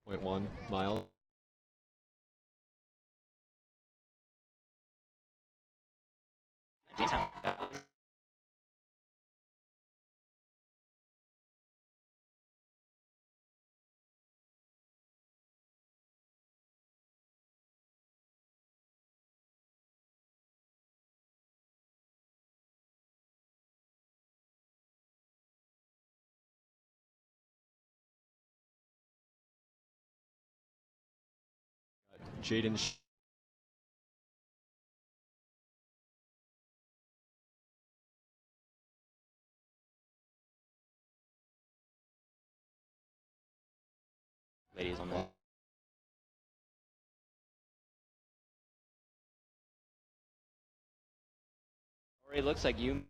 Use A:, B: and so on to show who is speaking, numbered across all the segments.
A: 0.1 miles. Jaden.
B: Ladies on the. It looks like you.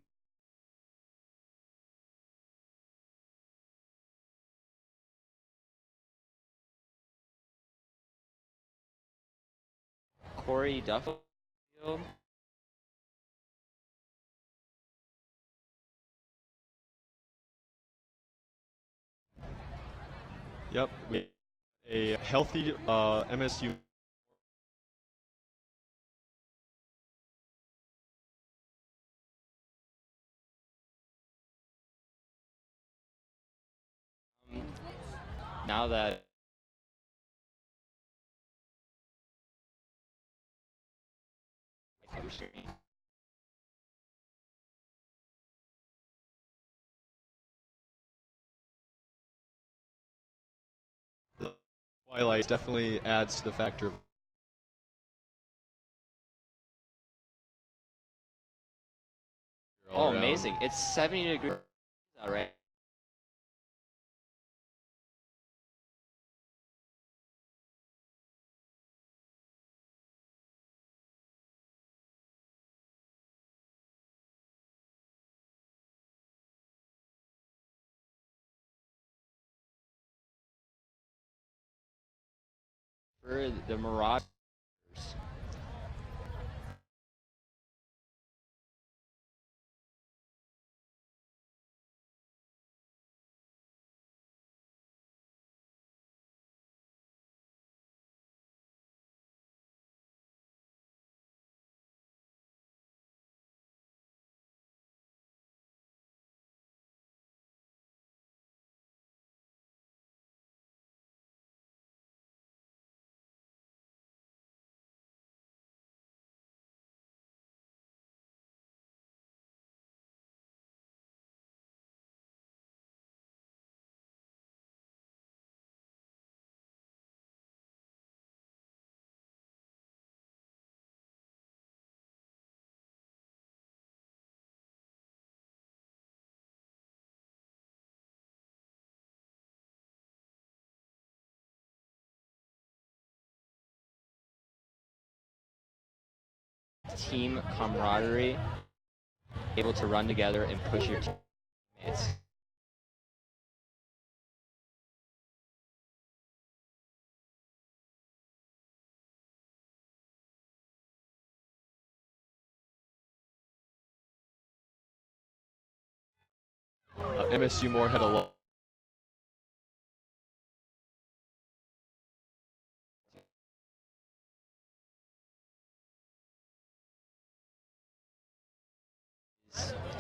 B: Corey Duffield.
A: Yep, a healthy MSU.
B: Now that
A: Twilight definitely adds to the factor of.
B: oh, amazing! It's 70 degrees. All right. For the Marauders. Team camaraderie, able to run together and push your teammates.
A: MSU Moorhead alum.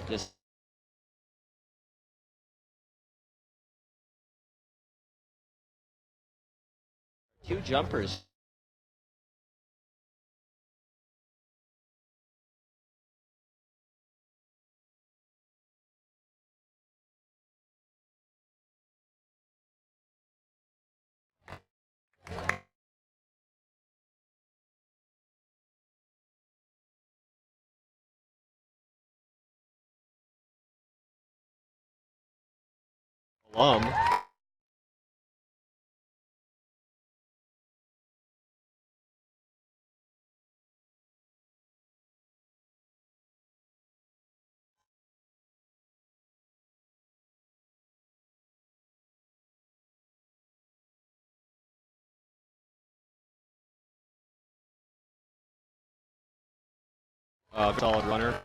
B: Just two jumpers.
A: Alum. Solid runner.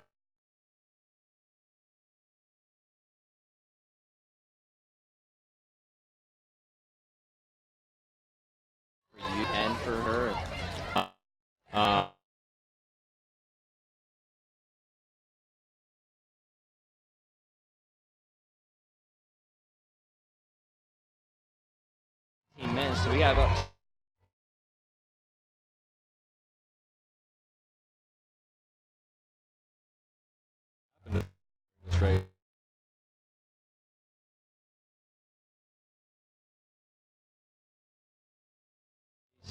B: So we got about
A: That's right.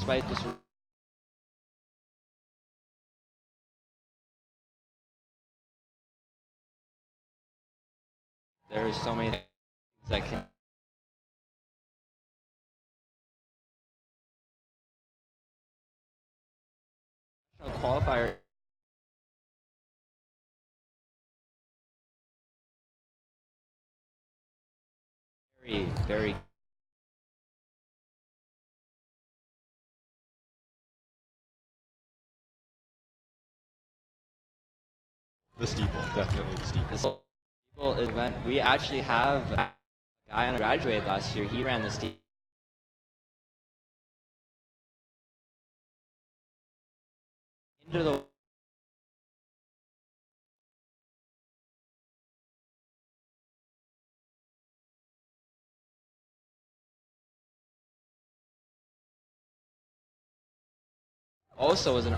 B: despite this. There's so many things that can. Qualifier. Very, very.
A: The steeple, definitely the steeple.
B: This steeple event. We actually have a guy on graduated last year. He ran the steeple. Into the. Also was an.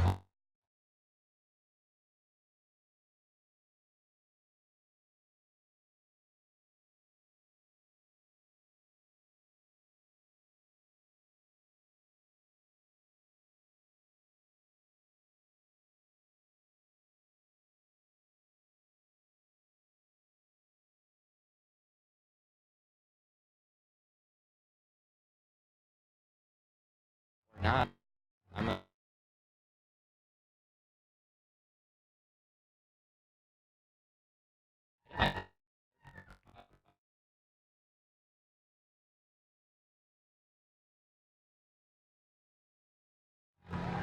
B: Not. I'm a.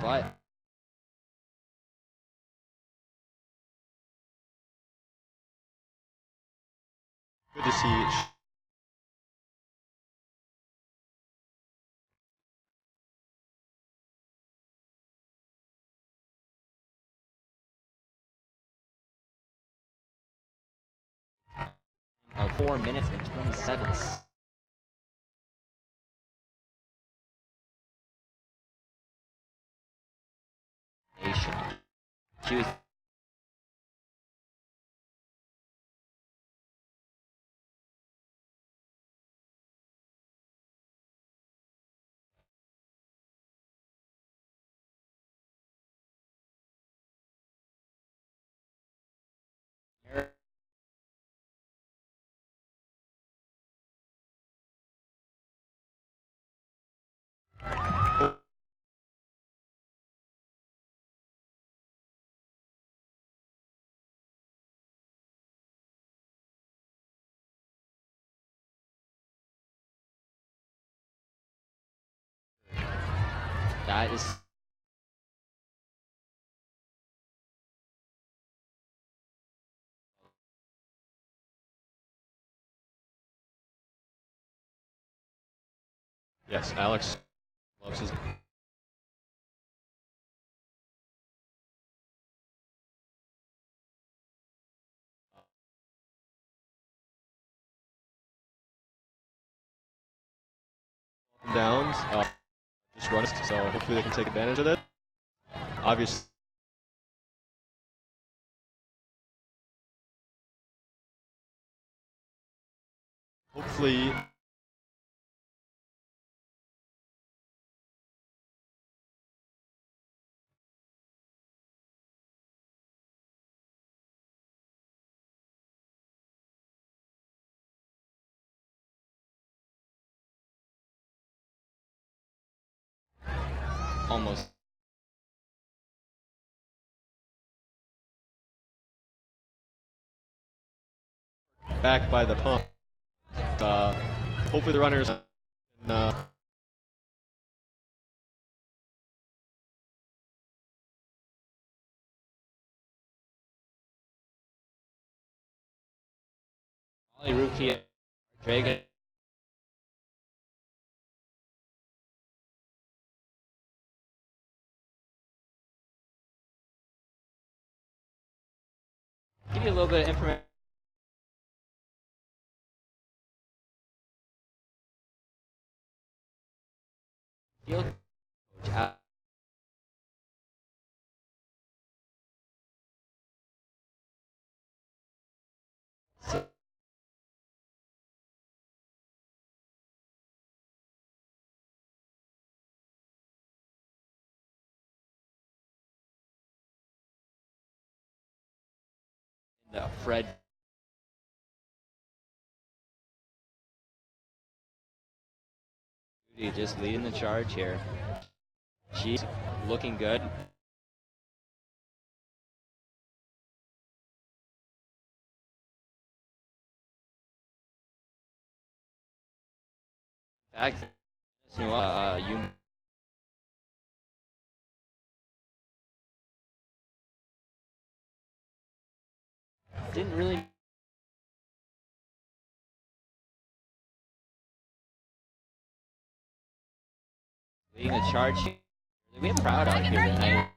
B: But.
A: Good to see.
B: 4 minutes and 27 seconds. She was. That is.
A: Yes, Alex loves his. Downs, just run it, so hopefully they can take advantage of it. Obviously, hopefully,
B: Almost.
A: back by the pump. Hopefully the runners can,
B: Molly Rookie. Dragon. Give you a little bit of information. Field coach at Fred. Just leading the charge here. She's looking good. In fact, you didn't really leading the charge. We're proud out here tonight.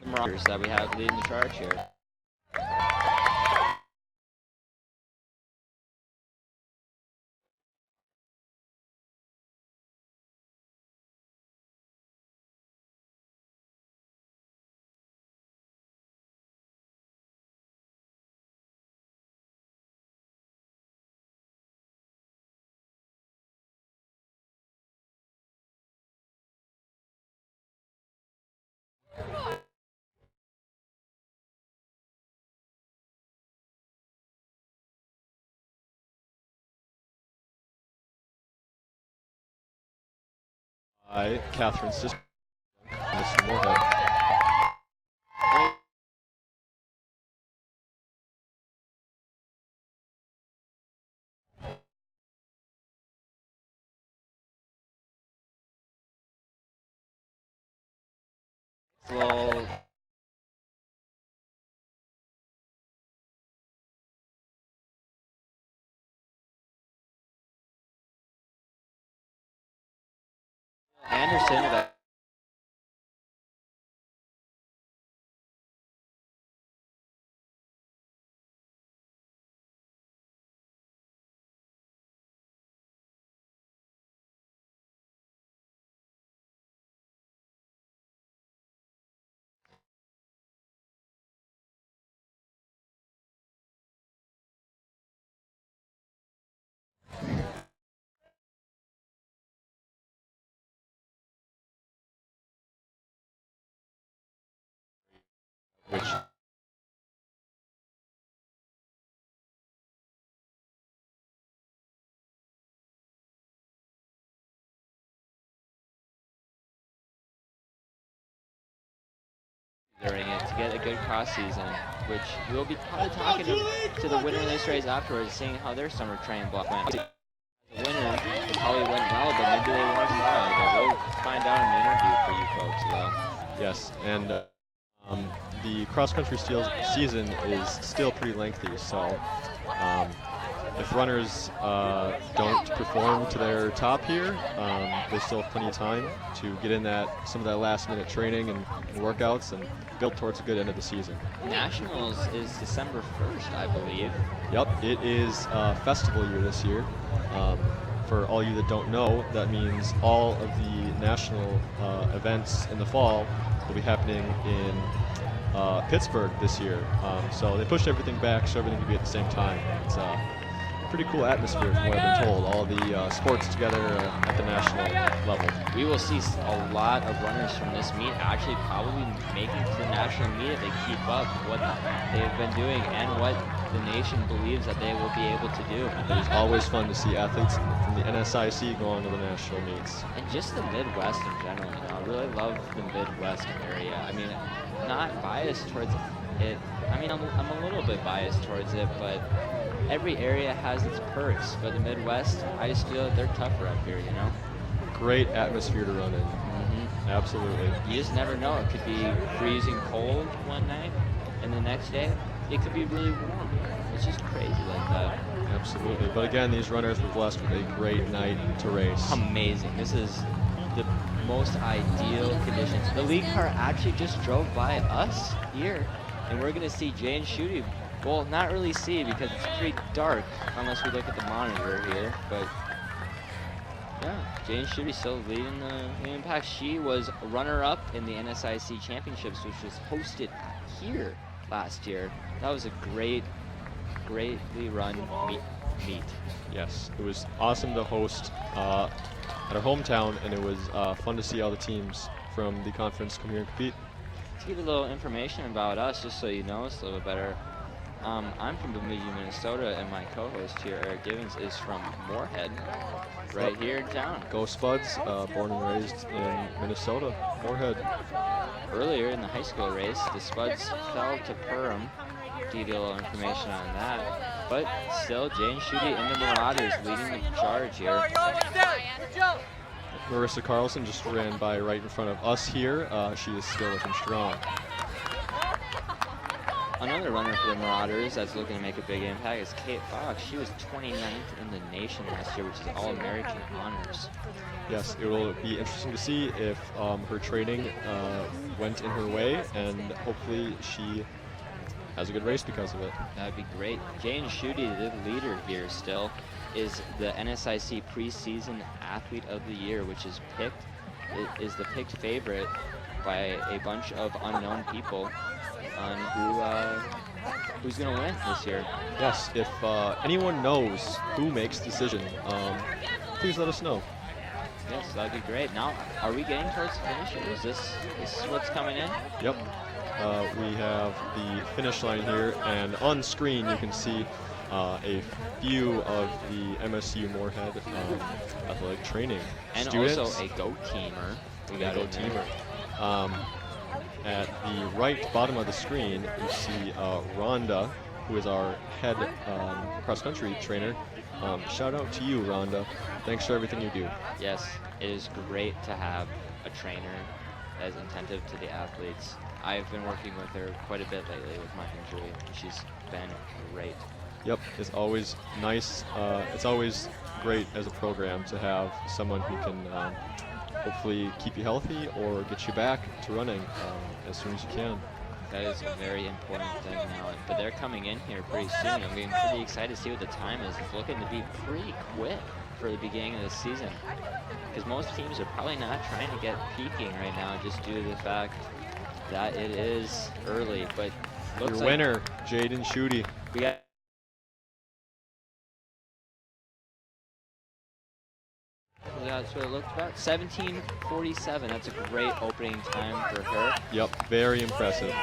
B: The Marauders that we have leading the charge here.
A: By Catherine's sister, Mr. Moorhead.
B: Well, Anderson with
A: Which
B: during it to get a good cross season, which we'll be probably talking to the winner of this race afterwards, seeing how their summer training block went. The winner, it probably went well, but maybe they weren't well. But we'll find out in the interview for you folks, though.
A: yes, and the cross-country season is still pretty lengthy, so if runners don't perform to their top here, there's still plenty of time to get in some of that last-minute training and workouts and build towards a good end of the season.
B: Nationals is December 1st, I believe.
A: Yep, it is festival year this year. For all you that don't know, that means all of the national events in the fall will be happening in Pittsburgh this year. So they pushed everything back so everything could be at the same time. It's a pretty cool atmosphere from what I've been told. All the sports together at the national level.
B: We will see a lot of runners from this meet actually probably making it to the national meet if they keep up what they've been doing and what the nation believes that they will be able to do.
A: It's always fun to see athletes from the NSIC go on to the national meets.
B: And just the Midwest in general, you know, I really love the Midwest area. I mean, not biased towards it. I mean, I'm a little bit biased towards it, but every area has its perks. But the Midwest, I just feel that they're tougher up here, you know?
A: Great atmosphere to run in. Mm-hmm. Absolutely.
B: You just never know. It could be freezing cold one night, and the next day, it could be really warm. It's just crazy like that.
A: Absolutely. But again, these runners were blessed with a great night to race.
B: Amazing. This is the most ideal conditions. The lead car actually just drove by us here, and we're going to see Jane Schutte Well, not really see because it's pretty dark unless we look at the monitor here. But yeah, Jane Schutte still leading the impact. She was runner-up in the NSIC Championships, which was hosted here last year. That was a greatly run meet.
A: Yes, it was awesome to host at our hometown, and it was fun to see all the teams from the conference come here and compete.
B: To give you a little information about us, just so you know us a little bit better, I'm from Bemidji, Minnesota, and my co-host here, Eric Givens, is from Moorhead, right here in town.
A: Go Spuds, born and raised in Minnesota, Moorhead.
B: Earlier in the high school race, the Spuds fell to Perham. To give you a little information on that. But still, Jane Schutte and the Marauders leading the charge here.
A: Marissa Carlson just ran by right in front of us here. She is still looking strong.
B: Another runner for the Marauders that's looking to make a big impact is Kate Fox. She was 29th in the nation last year, which is All-American honors.
A: Yes, it will be interesting to see if her training went in her way, and hopefully she has a good race because of it.
B: That'd be great. Jane Schutte, the leader here still, is the NSIC preseason athlete of the year, which is the picked favorite by a bunch of unknown people on who's going to win this year.
A: Yes, if anyone knows who makes the decision, please let us know.
B: Yes, that'd be great. Now, are we getting towards the finish, or is this what's coming in?
A: Yep. We have the finish line here, and on screen you can see a few of the MSU Moorhead athletic training
B: and
A: students.
B: Also a go-teamer. We got
A: a go-teamer. At the right bottom of the screen, you see Rhonda, who is our head cross-country trainer. Shout out to you, Rhonda. Thanks for everything you do.
B: Yes, it is great to have a trainer that is attentive to the athletes. I've been working with her quite a bit lately with my injury. She's been great.
A: Yep, it's always nice. It's always great as a program to have someone who can hopefully keep you healthy or get you back to running as soon as you can.
B: That is a very important thing now. But they're coming in here pretty soon. I'm getting pretty excited to see what the time is. It's looking to be pretty quick for the beginning of the season, because most teams are probably not trying to get peaking right now just due to the fact that it is early. But looks
A: your winner, Jaden Schutte.
B: We got that's what it looked about. 17:47. That's a great opening time for her.
A: Yep, very impressive.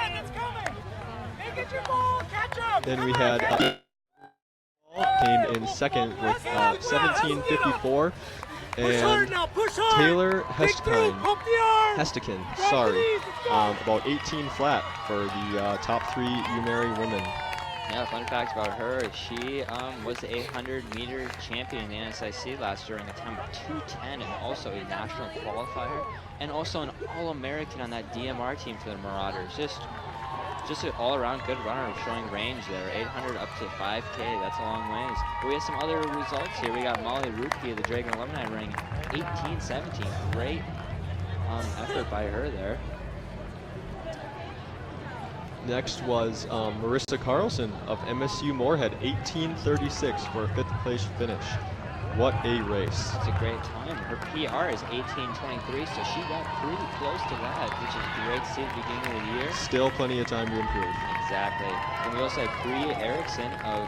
A: Then we had came in second with 17:54, and Taylor Hestekin, sorry, about 18 flat for the top three UMary women.
B: Yeah, fun fact about her, she was the 800-meter champion in the NSIC last year during a time of 2:10, and also a national qualifier, and also an All-American on that DMR team for the Marauders. Just an all-around good runner showing range there. 800 up to 5K, that's a long ways. But we have some other results here. We got Molly Rupke of the Dragon Alumni running 18:17. Great effort by her there.
A: Next was Marissa Carlson of MSU Moorhead, 18:36 for a fifth place finish. What a race.
B: It's a great time. Her PR is 18:23, so she got pretty close to that, which is great to see at the beginning of the year.
A: Still plenty of time to improve.
B: Exactly. And we also have Bree Erickson of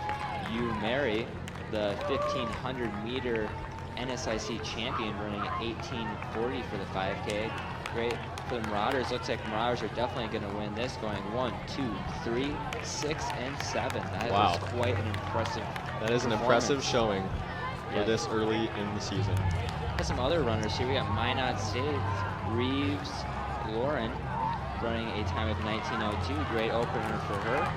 B: UMary, the 1500-meter NSIC champion, running 18:40 for the 5K. Great for the Marauders. Looks like Marauders are definitely going to win this, going 1, 2, 3, 6, and 7. That
A: wow.
B: is quite an impressive
A: That is an impressive showing for this early in the season.
B: Got some other runners here. We got Minot State, Reeves, Lauren, running a time of 19:02. Great opener for her.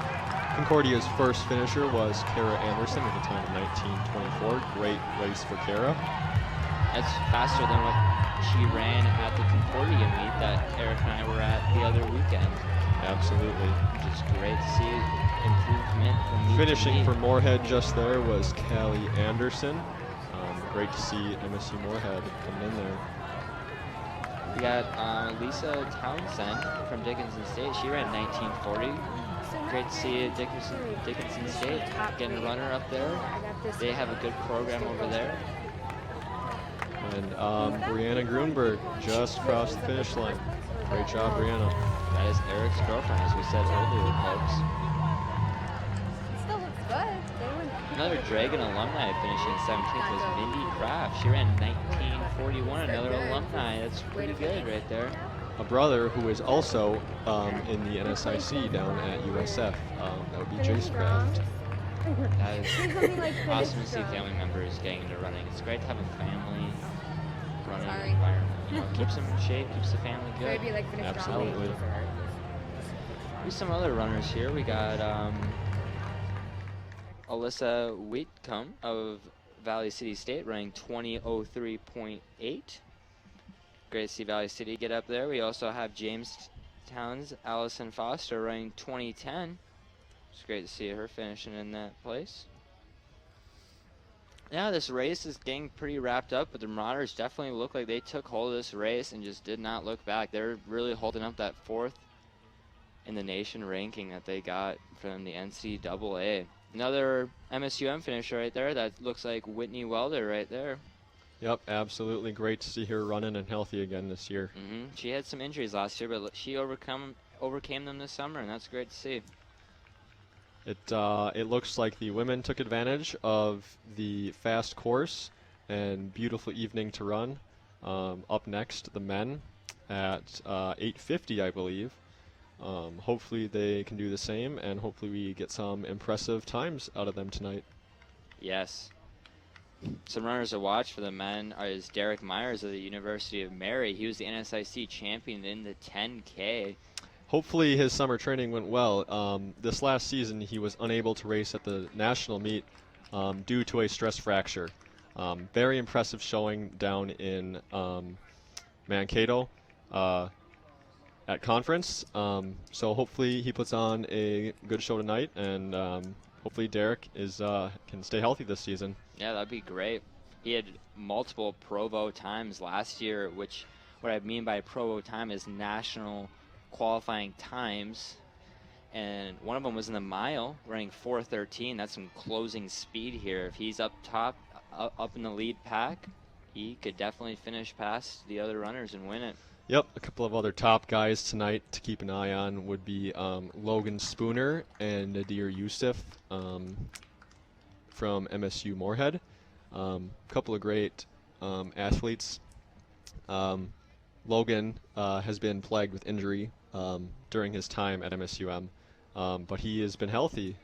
A: Concordia's first finisher was Kara Anderson with a time of 19:24. Great race for Kara.
B: That's faster than what she ran at the Concordia meet that Eric and I were at the other weekend.
A: Absolutely.
B: Which is great to see improvement from meet
A: Finishing
B: to
A: for
B: meet.
A: Moorhead just there was Callie Anderson. Great to see MSU Moorhead coming in there.
B: We got Lisa Townsend from Dickinson State. She ran 19:40. Great to see Dickinson State getting a runner up there. They have a good program over there.
A: And Brianna Grunberg just crossed the finish line. Great job, Brianna.
B: That is Eric's girlfriend, as we said earlier, folks.
C: It still looks good.
B: Another Dragon alumni finishing 17th was Mindy Kraft. She ran 19:41, another alumni. That's pretty good right there.
A: A brother who is also in the NSIC down at USF. That would be Jace Kraft.
B: That is awesome to see family members getting into running. It's great to have a family running environment. You know, keeps them in shape, keeps the family good.
A: Absolutely.
B: Here's some other runners here. We got Alyssa Wheatcomb of Valley City State running 20:03.8. Great to see Valley City get up there. We also have Jamestown's Allison Foster running 20:10. It's great to see her finishing in that place. Yeah, this race is getting pretty wrapped up, but the Marauders definitely look like they took hold of this race and just did not look back. They're really holding up that 4th in the nation ranking that they got from the NCAA. Another MSUM finisher right there. That looks like Whitney Welder right there.
A: Yep, absolutely great to see her running and healthy again this year.
B: She had some injuries last year, but she overcame them this summer, and that's great to see.
A: It looks like the women took advantage of the fast course and beautiful evening to run. Up next, the men at 8:50, I believe. Hopefully they can do the same, and hopefully we get some impressive times out of them tonight.
B: Yes. Some runners to watch for the men is Derek Myers of the University of Mary. He was the NSIC champion in the 10K.
A: Hopefully his summer training went well. This last season he was unable to race at the national meet due to a stress fracture. Very impressive showing down in Mankato at conference. So hopefully he puts on a good show tonight, and hopefully Derek can stay healthy this season.
B: Yeah, that'd be great. He had multiple Provo times last year, which what I mean by Provo time is national qualifying times, and one of them was in the mile, running 4:13. That's some closing speed here. If he's up top, up in the lead pack, he could definitely finish past the other runners and win it.
A: Yep, a couple of other top guys tonight to keep an eye on would be Logan Spooner and Nadir Youssef from MSU Moorhead. Couple of great athletes. Logan has been plagued with injury during his time at MSUM, but he has been healthy.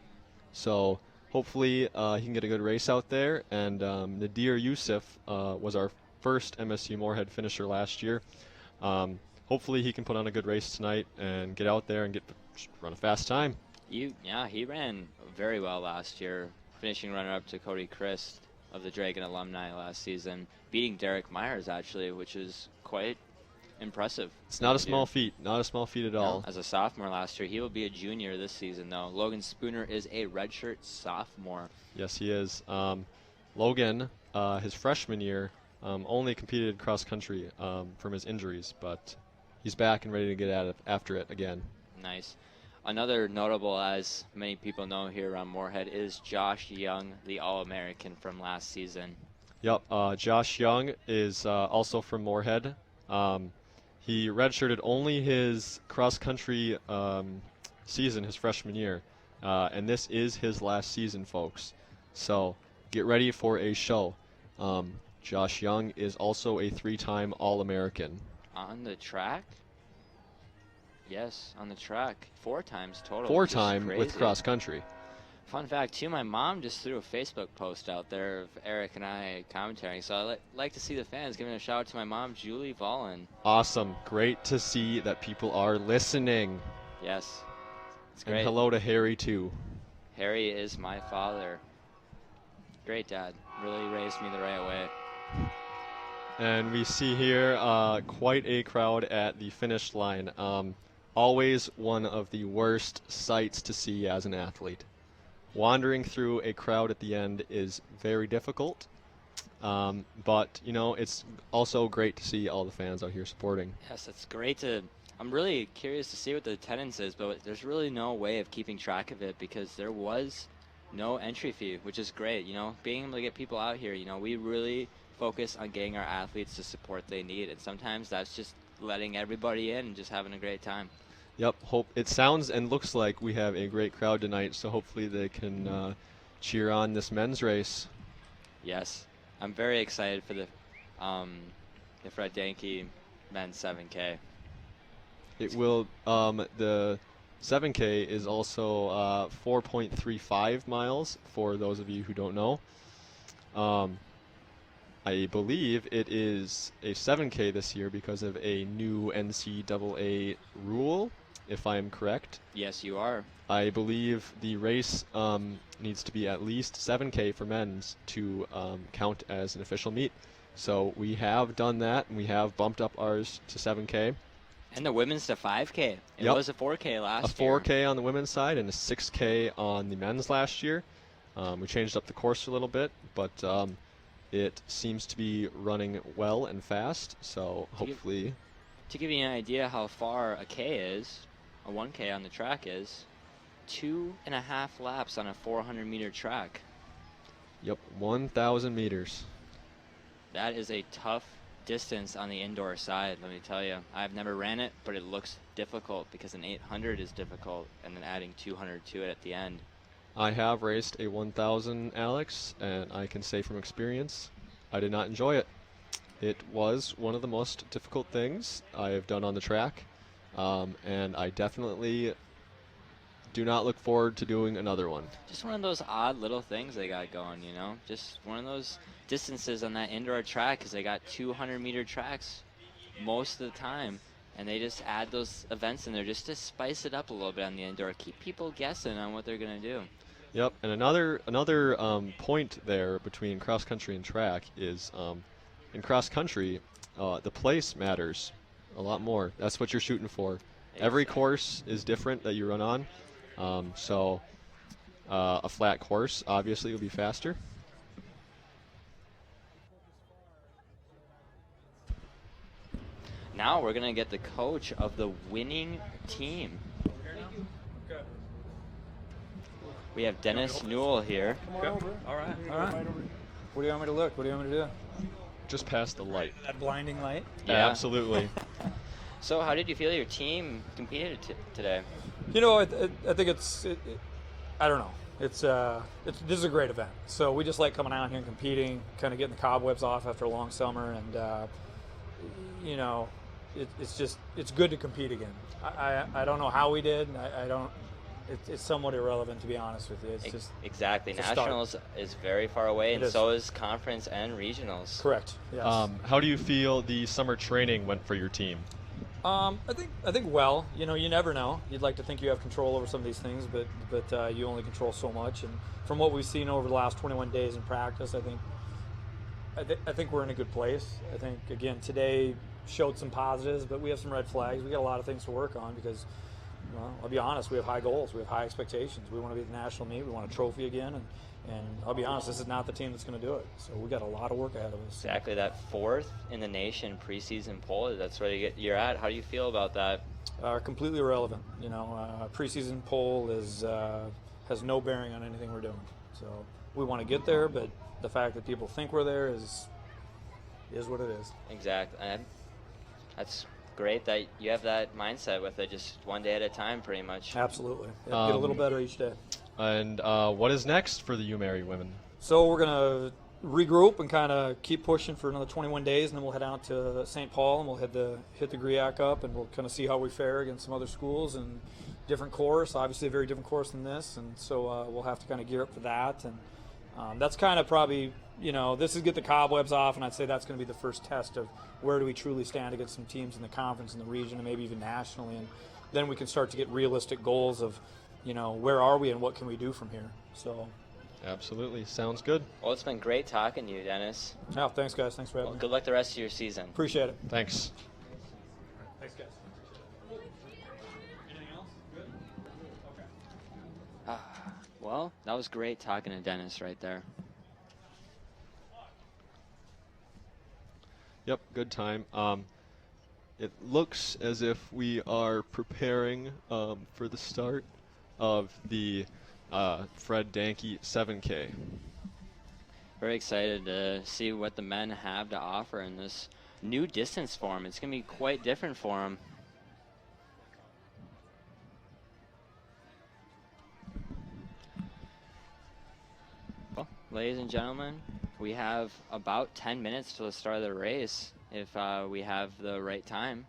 A: So hopefully he can get a good race out there. And Nadir Youssef was our first MSU Moorhead finisher last year. Hopefully he can put on a good race tonight and get out there and run a fast time.
B: Yeah, he ran very well last year, finishing runner-up to Cody Christ of the Dragon alumni last season, beating Derek Myers actually, which is quite impressive.
A: It's not a small feat, not a small feat at all.
B: No, as a sophomore last year, he will be a junior this season though. Logan Spooner is a redshirt sophomore.
A: Yes, he is. Logan, his freshman year, only competed cross country from his injuries, but he's back and ready to get at it after it again.
B: Nice. Another notable, as many people know here on Moorhead, is Josh Young, the All-American from last season.
A: Yep, Josh Young is also from Moorhead. He redshirted only his cross-country season, his freshman year, and this is his last season, folks. So get ready for a show. Josh Young is also a 3-time All-American.
B: On the track? Yes, on the track. 4 times total.
A: 4-time with cross-country.
B: Fun fact, too, my mom just threw a Facebook post out there of Eric and I commentating, so I'd like to see the fans giving a shout-out to my mom, Julie Vollen.
A: Awesome. Great to see that people are listening.
B: Yes. It's great.
A: And hello to Harry, too.
B: Harry is my father. Great dad. Really raised me the right way.
A: And we see here quite a crowd at the finish line. Always one of the worst sights to see as an athlete. Wandering through a crowd at the end is very difficult, but you know, it's also great to see all the fans out here supporting.
B: Yes, it's great to. I'm really curious to see what the attendance is, but there's really no way of keeping track of it because there was no entry fee, which is great. You know, being able to get people out here, you know, we really focus on getting our athletes the support they need, and sometimes that's just letting everybody in and just having a great time.
A: Yep. Hope it sounds and looks like we have a great crowd tonight, so hopefully they can cheer on this men's race.
B: Yes, I'm very excited for the Fred Danke men's 7K.
A: It will. The 7K is also 4.35 miles for those of you who don't know. I believe it is a 7K this year because of a new NCAA rule, if I am correct.
B: Yes, you are.
A: I believe the race needs to be at least 7K for men's to count as an official meet. So we have done that, and we have bumped up ours to 7K.
B: And the women's to 5K. It
A: Yep.
B: was a 4K last
A: year.
B: year.
A: A 4K on the women's side and a 6K on the men's last year. We changed up the course a little bit, but it seems to be running well and fast, so hopefully...
B: To give you an idea how far a K is, a 1K on the track is, 2.5 laps on a 400-meter track.
A: Yep, 1,000 meters.
B: That is a tough distance on the indoor side, let me tell you. I've never ran it, but it looks difficult because an 800 is difficult, and then adding 200 to it at the end.
A: I have raced a 1,000, Alex, and I can say from experience, I did not enjoy it. It was one of the most difficult things I have done on the track, and I definitely do not look forward to doing another one.
B: Just one of those odd little things they got going, you know? Just one of those distances on that indoor track because they got 200-meter tracks most of the time. And they just add those events in there just to spice it up a little bit on the indoor, keep people guessing on what they're going to do.
A: Yep, and another point there between cross country and track is in cross country, the place matters a lot more. That's what you're shooting for. Exactly. Every course is different that you run on, so a flat course obviously will be faster.
B: Now we're going to get the coach of the winning team. We have Dennis Newell here.
D: Okay. All right. What do you want me to look? What do you want me to do?
A: Just past the light.
D: That blinding light?
B: Yeah.
A: Absolutely.
B: So how did you feel your team competed today?
D: You know, I think I don't know. This is a great event. So we just like coming out here and competing, kind of getting the cobwebs off after a long summer, and you know, it's good to compete again. I don't know how we did. I don't. It's somewhat irrelevant, to be honest with you. It's just
B: exactly. Nationals is very far away, and so is conference and regionals.
D: Correct. Yes.
A: How do you feel the summer training went for your team?
D: I think well. You know, you never know. You'd like to think you have control over some of these things, but you only control so much. And from what we've seen over the last 21 days in practice, I think we're in a good place. I think again today showed some positives, but we have some red flags. We got a lot of things to work on because, well, I'll be honest, we have high goals, we have high expectations. We want to be at the national meet, we want a trophy again, and I'll be honest, this is not the team that's going to do it. So we got a lot of work ahead of us.
B: Exactly, that 4th in the nation preseason poll, that's where you're at. How do you feel about that?
D: Completely irrelevant. You know, preseason poll has no bearing on anything we're doing. So we want to get there, but the fact that people think we're there is what it is.
B: Exactly. And that's great that you have that mindset with it, just one day at a time, pretty much.
D: Absolutely. Get a little better each day.
A: And what is next for the UMary women?
D: So we're going to regroup and kind of keep pushing for another 21 days, and then we'll head out to St. Paul, and we'll hit the GRIAC up, and we'll kind of see how we fare against some other schools and different course, obviously a very different course than this, and so we'll have to kind of gear up for that. And that's kind of probably, you know, this is get the cobwebs off, and I'd say that's going to be the first test of where do we truly stand against some teams in the conference, in the region, and maybe even nationally, and then we can start to get realistic goals of, you know, where are we and what can we do from here. So
A: absolutely, sounds good.
B: Well, it's been great talking to you, Dennis.
D: Yeah, thanks guys, thanks for having me.
B: Good luck the rest of your season.
D: Appreciate it.
A: Thanks.
D: Thanks guys. Anything else? Good? Okay.
B: Well, that was great talking to Dennis right there.
A: Yep, good time. It looks as if we are preparing for the start of the Fred Danke 7K.
B: Very excited to see what the men have to offer in this new distance for them. It's going to be quite different for them. Well, ladies and gentlemen, we have about 10 minutes till the start of the race if we have the right time.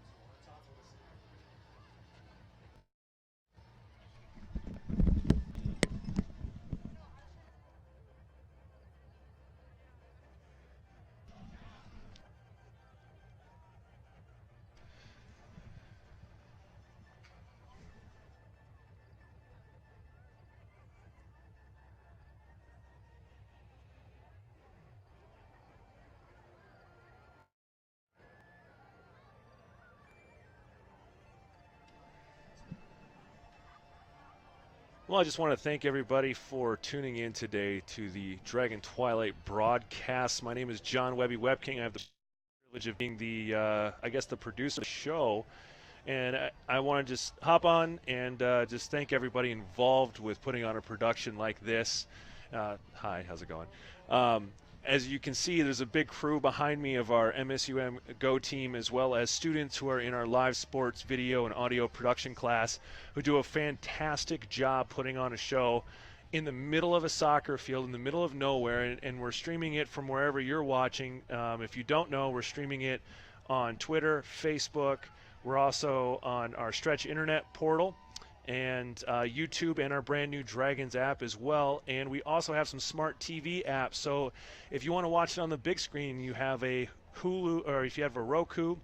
E: Well, I just want to thank everybody for tuning in today to the Dragon Twilight broadcast. My name is John Webby Webking. I have the privilege of being the, I guess, the producer of the show. And I want to just hop on and just thank everybody involved with putting on a production like this. Hi, how's it going? As you can see, there's a big crew behind me of our MSUM Go team, as well as students who are in our live sports video and audio production class who do a fantastic job putting on a show in the middle of a soccer field, in the middle of nowhere, and we're streaming it from wherever you're watching. If you don't know, we're streaming it on Twitter, Facebook. We're also on our Stretch Internet portal and YouTube and our brand new Dragons app as well. And we also have some smart TV apps. So if you want to watch it on the big screen, you have a Hulu, or if you have a Roku,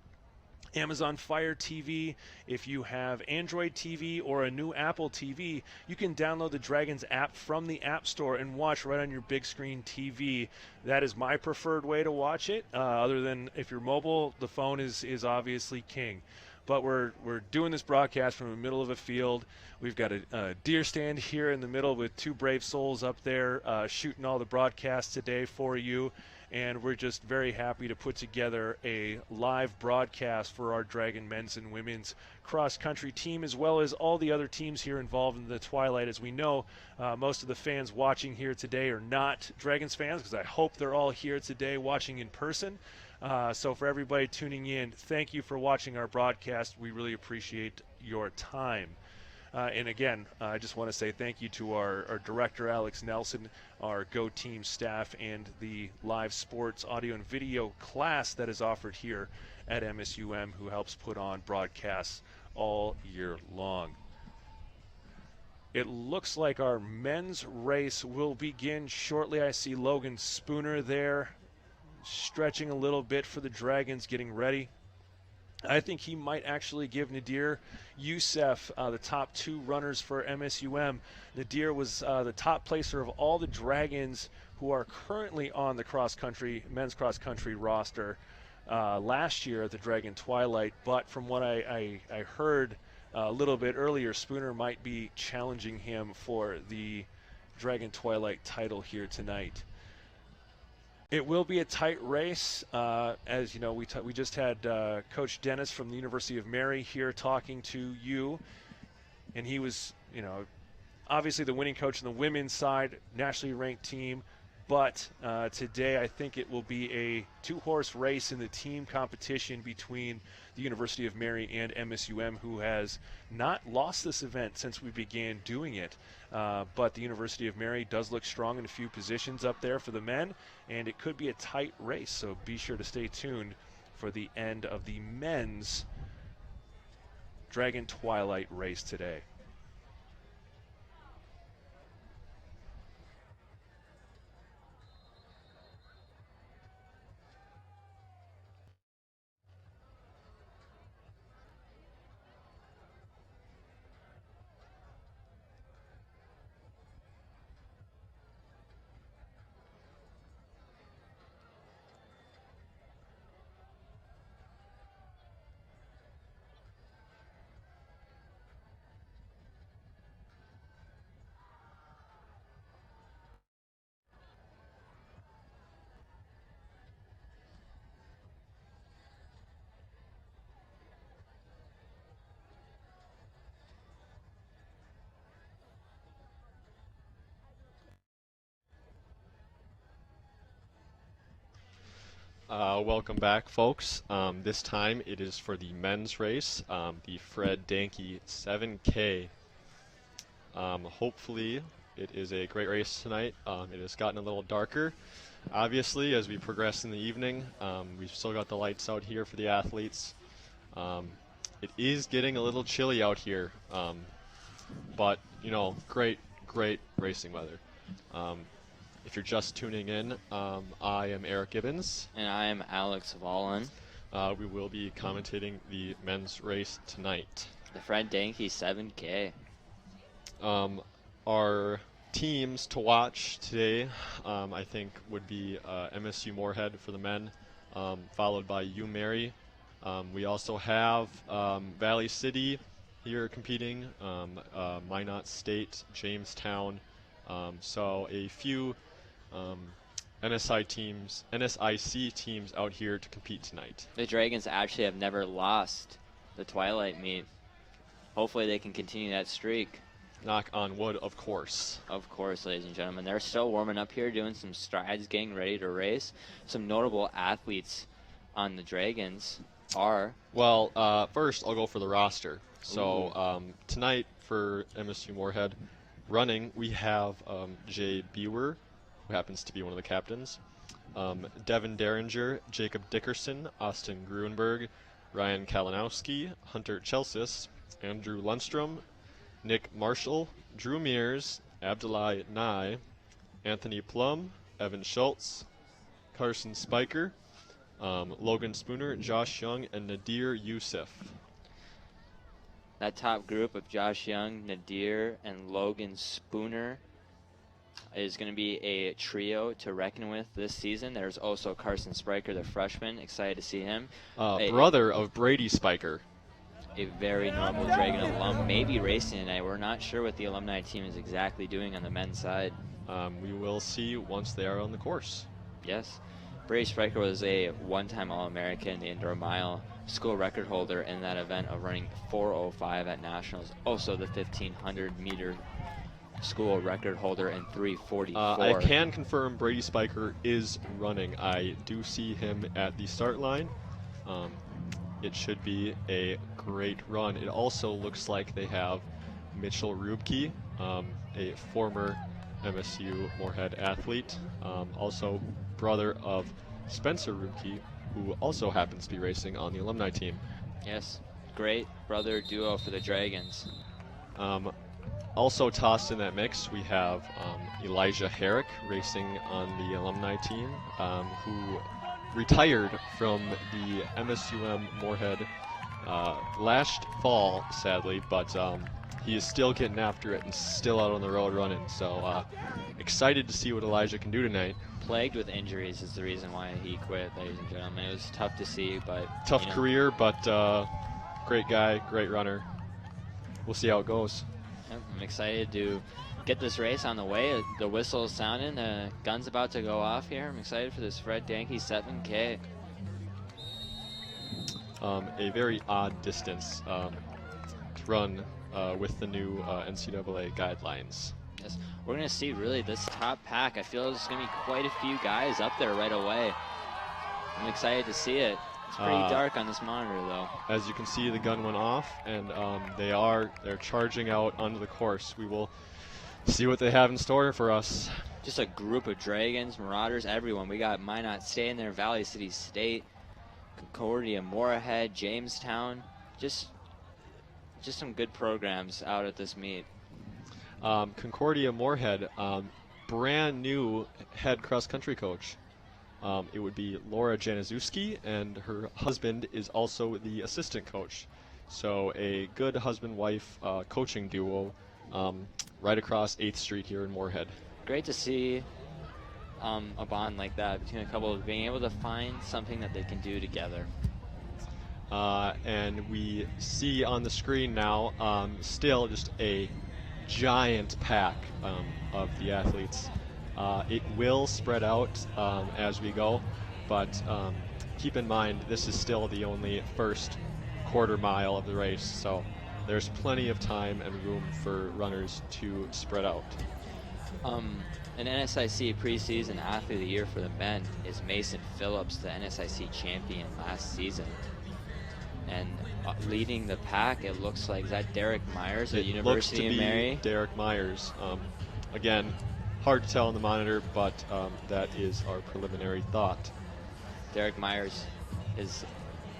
E: Amazon Fire TV, if you have Android TV or a new Apple TV, you can download the Dragons app from the App Store and watch right on your big screen TV. That is my preferred way to watch it. Other than if you're mobile, the phone is obviously king. But we're doing this broadcast from the middle of a field. We've got a deer stand here in the middle with two brave souls up there shooting all the broadcasts today for you. And we're just very happy to put together a live broadcast for our Dragon men's and women's cross-country team, as well as all the other teams here involved in the Twilight. As we know, most of the fans watching here today are not Dragons fans, because I hope they're all here today watching in person. So for everybody tuning in, thank you for watching our broadcast. We really appreciate your time. And again, I just want to say thank you to our director, Alex Nelson, our Go Team staff, and the live sports audio and video class that is offered here at MSUM, who helps put on broadcasts all year long. It looks like our men's race will begin shortly. I see Logan Spooner there, stretching a little bit for the Dragons, getting ready. I think he might actually give Nadir Youssef the top two runners for MSUM. Nadir was the top placer of all the Dragons who are currently on the men's cross-country roster last year at the Dragon Twilight. But from what I heard a little bit earlier, Spooner might be challenging him for the Dragon Twilight title here tonight. It will be a tight race. As you know, we just had Coach Dennis from the University of Mary here talking to you, and he was, obviously the winning coach on the women's side, nationally ranked team. But today I think it will be a two-horse race in the team competition between the University of Mary and MSUM, who has not lost this event since we began doing it. But the University of Mary does look strong in a few positions up there for the men, and it could be a tight race. So be sure to stay tuned for the end of the men's Dragon Twilight race today.
A: Welcome back, folks. This time it is for the men's race, the Fred Danke 7K. Hopefully it is a great race tonight. It has gotten a little darker, obviously, as we progress in the evening. We've still got the lights out here for the athletes. It is getting a little chilly out here, but, you know, great racing weather. If you're just tuning in, I am Eric Gibbons.
B: And I am Alex Vollen.
A: We will be commentating the men's race tonight.
B: The Fred Danke 7K.
A: Our teams to watch today, I think, would be MSU Moorhead for the men, followed by UMary. We also have Valley City here competing, Minot State, Jamestown. So a few NSIC teams out here to compete tonight.
B: The Dragons actually have never lost the Twilight meet. Hopefully they can continue that streak.
A: Knock on wood, of course.
B: Of course, ladies and gentlemen. They're still warming up here, doing some strides, getting ready to race. Some notable athletes on the Dragons are...
A: Well, first I'll go for the roster. So tonight for MSU Moorhead running, we have Jay Bewer, who happens to be one of the captains, Devin Derringer, Jacob Dickerson, Austin Gruenberg, Ryan Kalinowski, Hunter Chelsis, Andrew Lundstrom, Nick Marshall, Drew Mears, Abdullah Nye, Anthony Plum, Evan Schultz, Carson Spiker, Logan Spooner, Josh Young, and Nadir Youssef.
B: That top group of Josh Young, Nadir, and Logan Spooner is going to be a trio to reckon with this season. There's also Carson Spiker, the freshman. Excited to see him.
A: Brother of Brady Spiker.
B: A very notable Dragon alum, maybe racing tonight. We're not sure what the alumni team is exactly doing on the men's side.
A: We will see once they are on the course.
B: Yes. Brady Spiker was a one-time All-American indoor mile school record holder in that event of running 4:05 at nationals. Also the 1,500-meter school record holder in 3:44.
A: I can confirm Brady Spiker is running. I do see him at the start line. It should be a great run. It also looks like they have Mitchell Rubke, a former MSU Moorhead athlete, also brother of Spencer Rubke, who also happens to be racing on the alumni team.
B: Yes, great brother duo for the Dragons.
A: Also tossed in that mix, we have Elijah Herrick racing on the alumni team, who retired from the MSUM Moorhead last fall, sadly, but he is still getting after it and still out on the road running. So excited to see what Elijah can do tonight.
B: Plagued with injuries is the reason why he quit, ladies and gentlemen. It was tough to see, but...
A: Tough career, but great guy, great runner. We'll see how it goes.
B: Yep, I'm excited to get this race on the way. The whistle is sounding, the gun's about to go off here. I'm excited for this Fred Danke 7K.
A: A very odd distance to run with the new NCAA guidelines.
B: Yes, we're going to see really this top pack. I feel there's going to be quite a few guys up there right away. I'm excited to see it. It's pretty dark on this monitor, though.
A: As you can see, the gun went off, and they're charging out onto the course. We will see what they have in store for us.
B: Just a group of Dragons, Marauders, everyone. We got Minot State in there, Valley City State, Concordia, Moorhead, Jamestown. Just some good programs out at this meet.
A: Concordia Moorhead, brand new head cross-country coach. It would be Laura Januszewski, and her husband is also the assistant coach. So a good husband-wife coaching duo right across 8th Street here in Moorhead.
B: Great to see a bond like that between a couple of being able to find something that they can do together.
A: And we see on the screen now still just a giant pack of the athletes. It will spread out as we go, but keep in mind this is still the only first quarter mile of the race, so there's plenty of time and room for runners to spread out.
B: An NSIC preseason athlete of the year for the men is Mason Phillips, the NSIC champion last season. And leading the pack, it looks like, is that Derek Myers at University of Mary?
A: Derek Myers. Again, hard to tell on the monitor, but that is our preliminary thought.
B: Derek Myers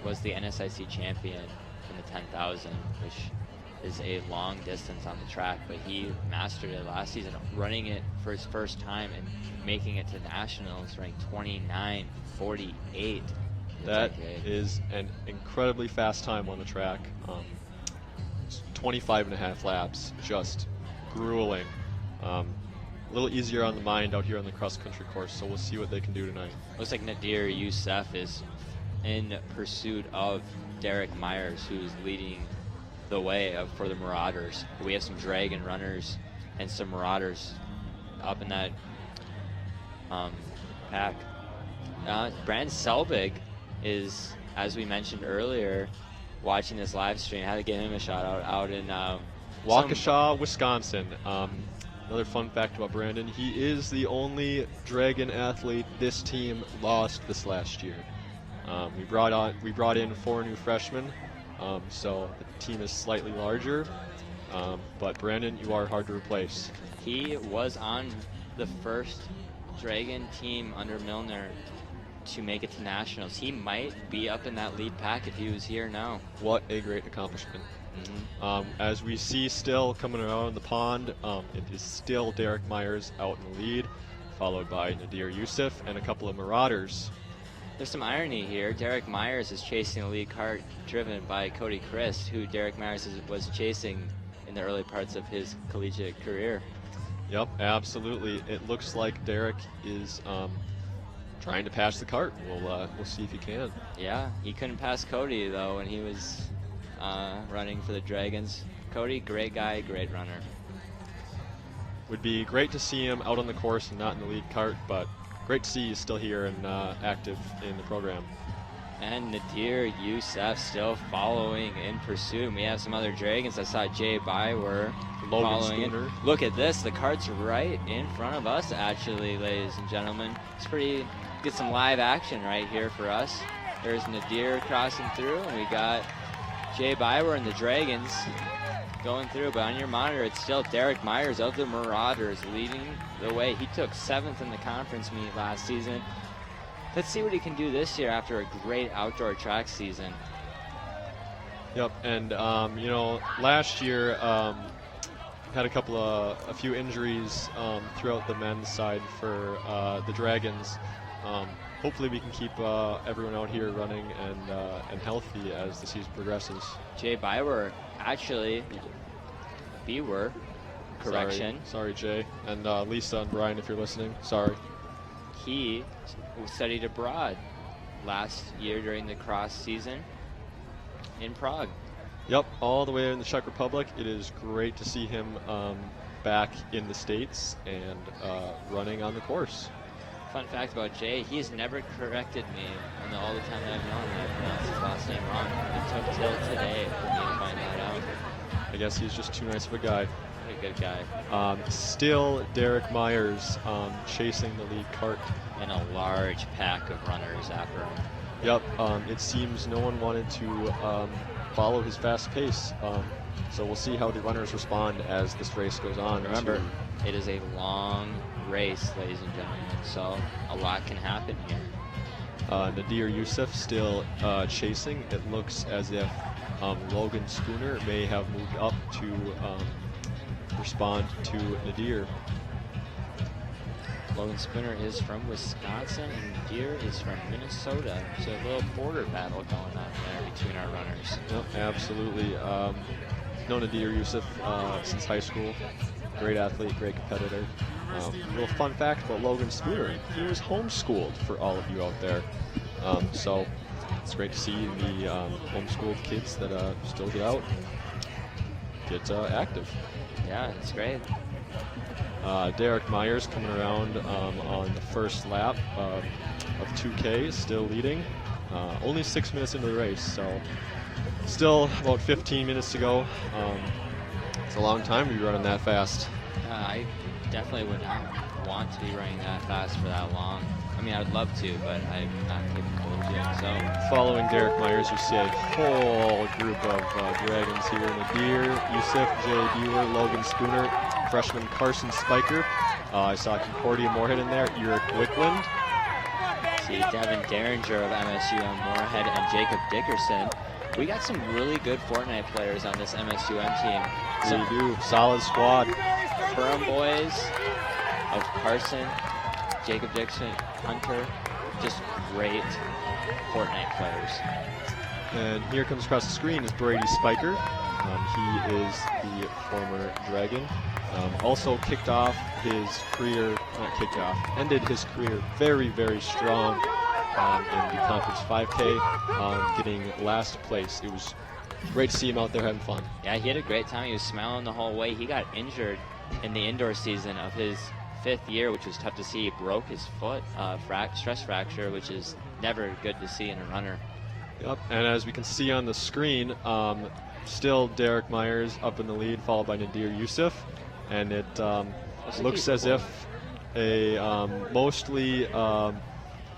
B: was the NSIC champion in the 10,000, which is a long distance on the track, but he mastered it last season, running it for his first time and making it to nationals, ranked 29:48.
A: That is an incredibly fast time on the track. 25 and a half laps, just grueling. A little easier on the mind out here on the cross-country course, so we'll see what they can do tonight.
B: Looks like Nadir Youssef is in pursuit of Derek Myers, who's leading the way for the Marauders. We have some Dragon runners and some Marauders up in that pack. Brandon Selbig is, as we mentioned earlier, watching this live stream. Had to give him a shout out in
A: Waukesha, Wisconsin. Another fun fact about Brandon, he is the only Dragon athlete this team lost this last year. We brought in 4 new freshmen, so the team is slightly larger. But Brandon, you are hard to replace.
B: He was on the first Dragon team under Milner to make it to nationals. He might be up in that lead pack if he was here now.
A: What a great accomplishment. As we see still coming around the pond, it is still Derek Myers out in the lead, followed by Nadir Youssef and a couple of Marauders.
B: There's some irony here. Derek Myers is chasing the lead cart driven by Cody Christ, who Derek Myers was chasing in the early parts of his collegiate career.
A: Yep, absolutely. It looks like Derek is trying to pass the cart. We'll see if he can.
B: Yeah, he couldn't pass Cody though when he was running for the Dragons. Cody, great guy, great runner.
A: Would be great to see him out on the course and not in the lead cart, but great to see he's still here and active in the program.
B: And Nadir Youssef still following in pursuit. And we have some other Dragons. I saw Jay Bywer following in. Look at this. The cart's right in front of us, actually, ladies and gentlemen. It's pretty, get some live action right here for us. There's Nadir crossing through, and we got Jay Bywer and the Dragons going through. But on your monitor, it's still Derek Myers of the Marauders leading the way. He took 7th in the conference meet last season. Let's see what he can do this year after a great outdoor track season.
A: Yep, and last year had a few injuries throughout the men's side for the Dragons. Hopefully we can keep everyone out here running and healthy as the season progresses.
B: Jay Bywer, actually, Bewer, correction.
A: Sorry, Jay. And Lisa and Brian, if you're listening, sorry.
B: He studied abroad last year during the cross season in Prague.
A: Yep, all the way in the Czech Republic. It is great to see him back in the States and running on the course.
B: Fun fact about Jay, he's never corrected me on all the time that I've known him. I pronounced his last name wrong. It took till today for me to find that out.
A: I guess he's just too nice of a guy.
B: What a good guy.
A: Still Derek Myers chasing the lead cart.
B: And a large pack of runners after him.
A: Yep, it seems no one wanted to follow his fast pace. So we'll see how the runners respond as this race goes on.
B: Remember, it is a long race, ladies and gentlemen, so a lot can happen here.
A: Nadir Youssef still chasing. It looks as if Logan Spooner may have moved up to respond to Nadir.
B: Logan Spooner is from Wisconsin and Nadir is from Minnesota. So a little border battle going on there between our runners.
A: Yep, absolutely. Known Nadir Youssef since high school. Great athlete, great competitor. Little fun fact about Logan Spooner, he was homeschooled for all of you out there. So it's great to see the homeschooled kids that still get out, get active.
B: Yeah, it's great.
A: Derek Myers coming around on the first lap of 2K, still leading. Only 6 minutes into the race, so still about 15 minutes to go. It's a long time to be running that fast.
B: definitely would not want to be running that fast for that long. I mean, I would love to, but I'm not capable of doing so.
A: Following Derek Myers, you see a whole group of Dragons here. Nadir, Yusuf, Jay Bueller, Logan Spooner, freshman Carson Spiker. I saw Concordia Moorhead in there, Eric Wickland.
B: See Devin Derringer of MSUM Moorhead and Jacob Dickerson. We got some really good Fortnite players on this MSUM team.
A: We do. Solid squad.
B: Perham boys of Carson, Jacob Dixon, Hunter, just great Fortnite players.
A: And here comes across the screen is Brady Spiker. He is the former Dragon. Also kicked off his career, not kicked off, ended his career very, very strong in the Conference 5K, getting last place. It was great to see him out there having fun.
B: Yeah, he had a great time. He was smiling the whole way. He got injured in the indoor season of his 5th year, which was tough to see. He broke his foot, stress fracture, which is never good to see in a runner.
A: Yep, and as we can see on the screen, still Derek Myers up in the lead, followed by Nadir Yusuf, and it looks as if a mostly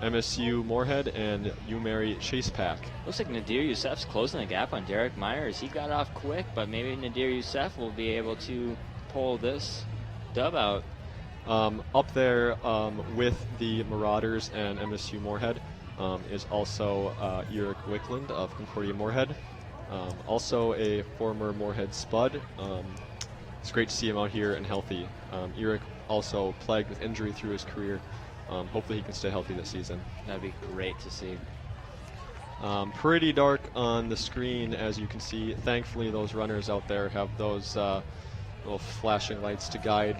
A: MSU Moorhead and UMary Chase pack.
B: Looks like Nadir Yusuf's closing the gap on Derek Myers. He got off quick, but maybe Nadir Yusuf will be able to pull this dub out.
A: Up there with the Marauders and MSU Moorhead is also Eric Wickland of Concordia Moorhead, also a former Moorhead Spud. It's great to see him out here and healthy. Eric also plagued with injury through his career. Hopefully he can stay healthy this season.
B: That'd be great to see.
A: Pretty dark on the screen, as you can see. Thankfully, those runners out there have those little flashing lights to guide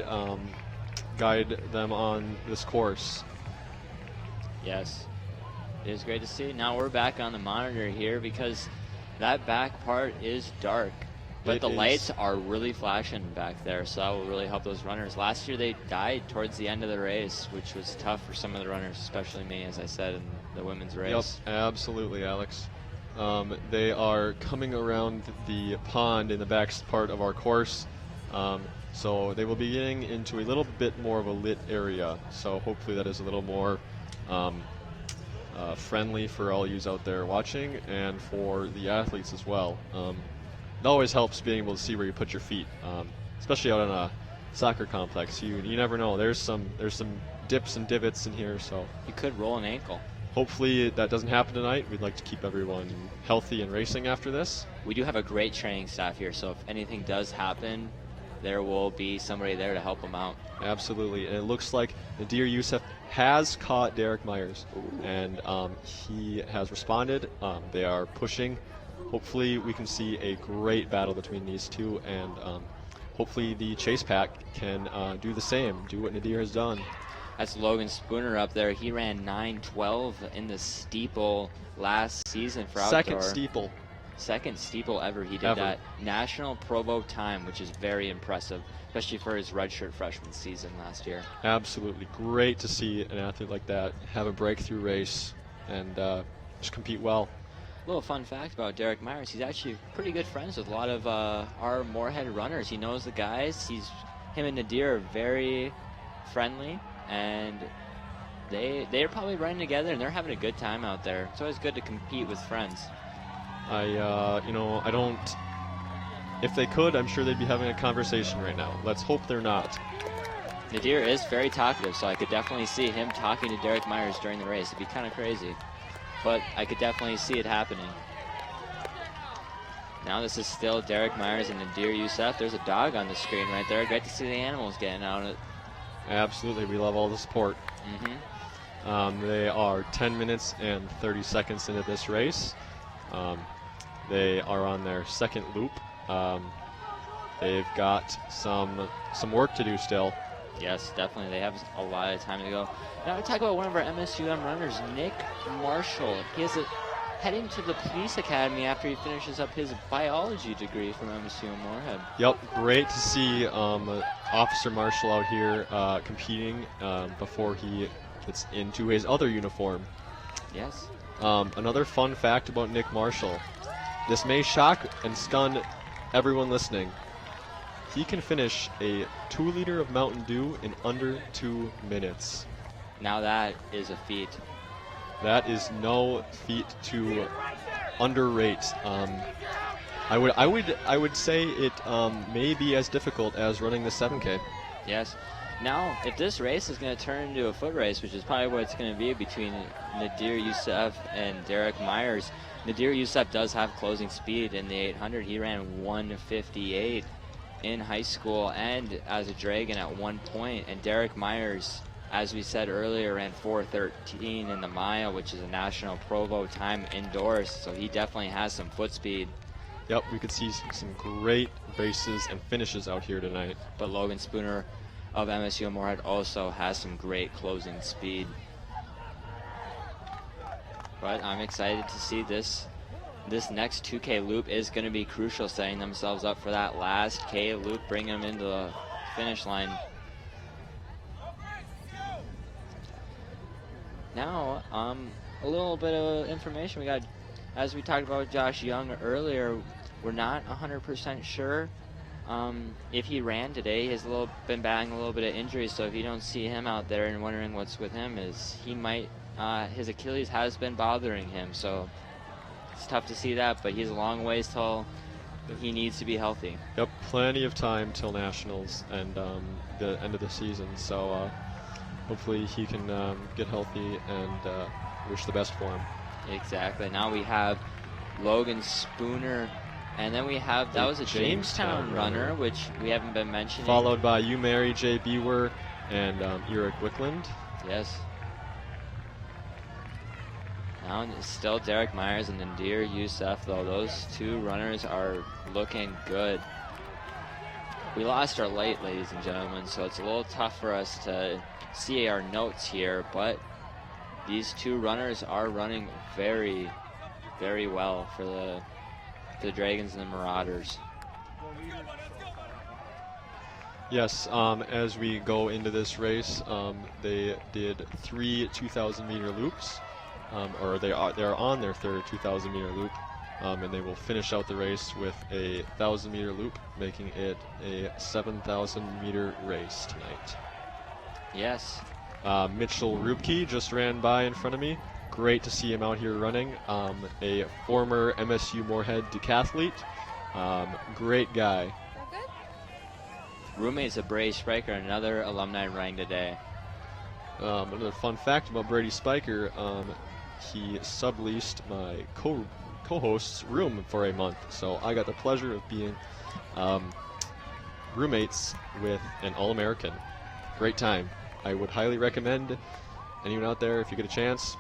A: them on this course.
B: Yes, it is great to see. Now we're back on the monitor here because that back part is dark. But the lights are really flashing back there, so that will really help those runners. Last year they died towards the end of the race, which was tough for some of the runners, especially me, as I said, in the women's race.
A: Yep, absolutely, Alex. They are coming around the pond in the back part of our course, so they will be getting into a little bit more of a lit area, so hopefully that is a little more friendly for all yous out there watching and for the athletes as well. It always helps being able to see where you put your feet, especially out on a soccer complex. You never know. There's some dips and divots in here, so
B: You could roll an ankle.
A: hopefully that doesn't happen tonight. We'd like to keep everyone healthy and racing after this.
B: We do have a great training staff here, so if anything does happen, there will be somebody there to help them out.
A: Absolutely, and it looks like Nadir Yusuf has caught Derek Myers, and he has responded. They are pushing. Hopefully we can see a great battle between these two, and hopefully the Chase pack can do the same, do what Nadir has done.
B: That's Logan Spooner up there. He ran 9:12 in the steeple last season for outdoor. Second steeple ever. He did that national Pro Bowl time, which is very impressive, especially for his redshirt freshman season last year.
A: Absolutely great to see an athlete like that have a breakthrough race and just compete well.
B: A little fun fact about Derek Myers, he's actually pretty good friends with a lot of our Moorhead runners. He knows the guys. Him and Nadir are very friendly, and they're probably running together, and they're having a good time out there. It's always good to compete with friends.
A: I don't. If they could, I'm sure they'd be having a conversation right now. Let's hope they're not.
B: Nadir is very talkative, so I could definitely see him talking to Derek Myers during the race. It'd be kind of crazy, but I could definitely see it happening. Now this is still Derek Myers and Nadir Yusuf. There's a dog on the screen right there. Great to see the animals getting out.
A: Absolutely, we love all the support. They are 10 minutes and 30 seconds into this race. They are on their second loop. They've got some work to do still.
B: Yes, definitely. They have a lot of time to go. Now we talk about one of our MSUM runners, Nick Marshall. He is heading to the police academy after he finishes up his biology degree from MSUM Moorhead.
A: Yep, great to see Officer Marshall out here competing before he gets into his other uniform.
B: Yes.
A: Another fun fact about Nick Marshall. This may shock and stun everyone listening. he can finish a 2-liter of Mountain Dew in under 2 minutes.
B: Now that is a feat.
A: That is no feat to underrate. I would say it may be as difficult as running the 7K.
B: Yes. Now, if this race is going to turn into a foot race, which is probably what it's going to be between Nadir Youssef and Derek Myers, Nadir Youssef does have closing speed in the 800. He ran 158 in high school and as a Dragon at one point. And Derek Myers, as we said earlier, ran 4:13 in the mile, which is a national Provo time indoors. So he definitely has some foot speed.
A: Yep, we could see some great races and finishes out here tonight.
B: But Logan Spooner of MSU Moorhead also has some great closing speed. But I'm excited to see this next 2K loop is going to be crucial, setting themselves up for that last K loop, bringing them into the finish line. Now, a little bit of information. We got, as we talked about Josh Young earlier, we're not 100% sure if he ran today. He's been battling a little bit of injuries, so if you don't see him out there and wondering what's with him, is he might his Achilles has been bothering him, so it's tough to see that, but he's a long ways till he needs to be healthy.
A: Yep, plenty of time till nationals and the end of the season, so hopefully he can get healthy and wish the best for him.
B: Exactly. Now we have Logan Spooner, and then we have, that was a Jamestown runner, which we haven't been mentioning.
A: Followed by You Mary J. Bewer and Eric Wickland.
B: Yes. Now it's still Derek Myers and Nadir Youssef, though. Those two runners are looking good. We lost our light, ladies and gentlemen, so it's a little tough for us to see our notes here, but these two runners are running very, very well for the Dragons and the Marauders.
A: Yes, as we go into this race, they did 3 2,000-meter loops, or they're on their third 2,000-meter loop, and they will finish out the race with a 1,000-meter loop, making it a 7,000-meter race tonight.
B: Yes.
A: Mitchell Rupke just ran by in front of me. Great to see him out here running. A former MSU Moorhead decathlete. Great guy.
B: Roommates of Brady Spiker, another alumni running today.
A: Another fun fact about Brady Spiker, he subleased my co-host's room for a month, so I got the pleasure of being roommates with an All-American. Great time. I would highly recommend anyone out there, if you get a chance,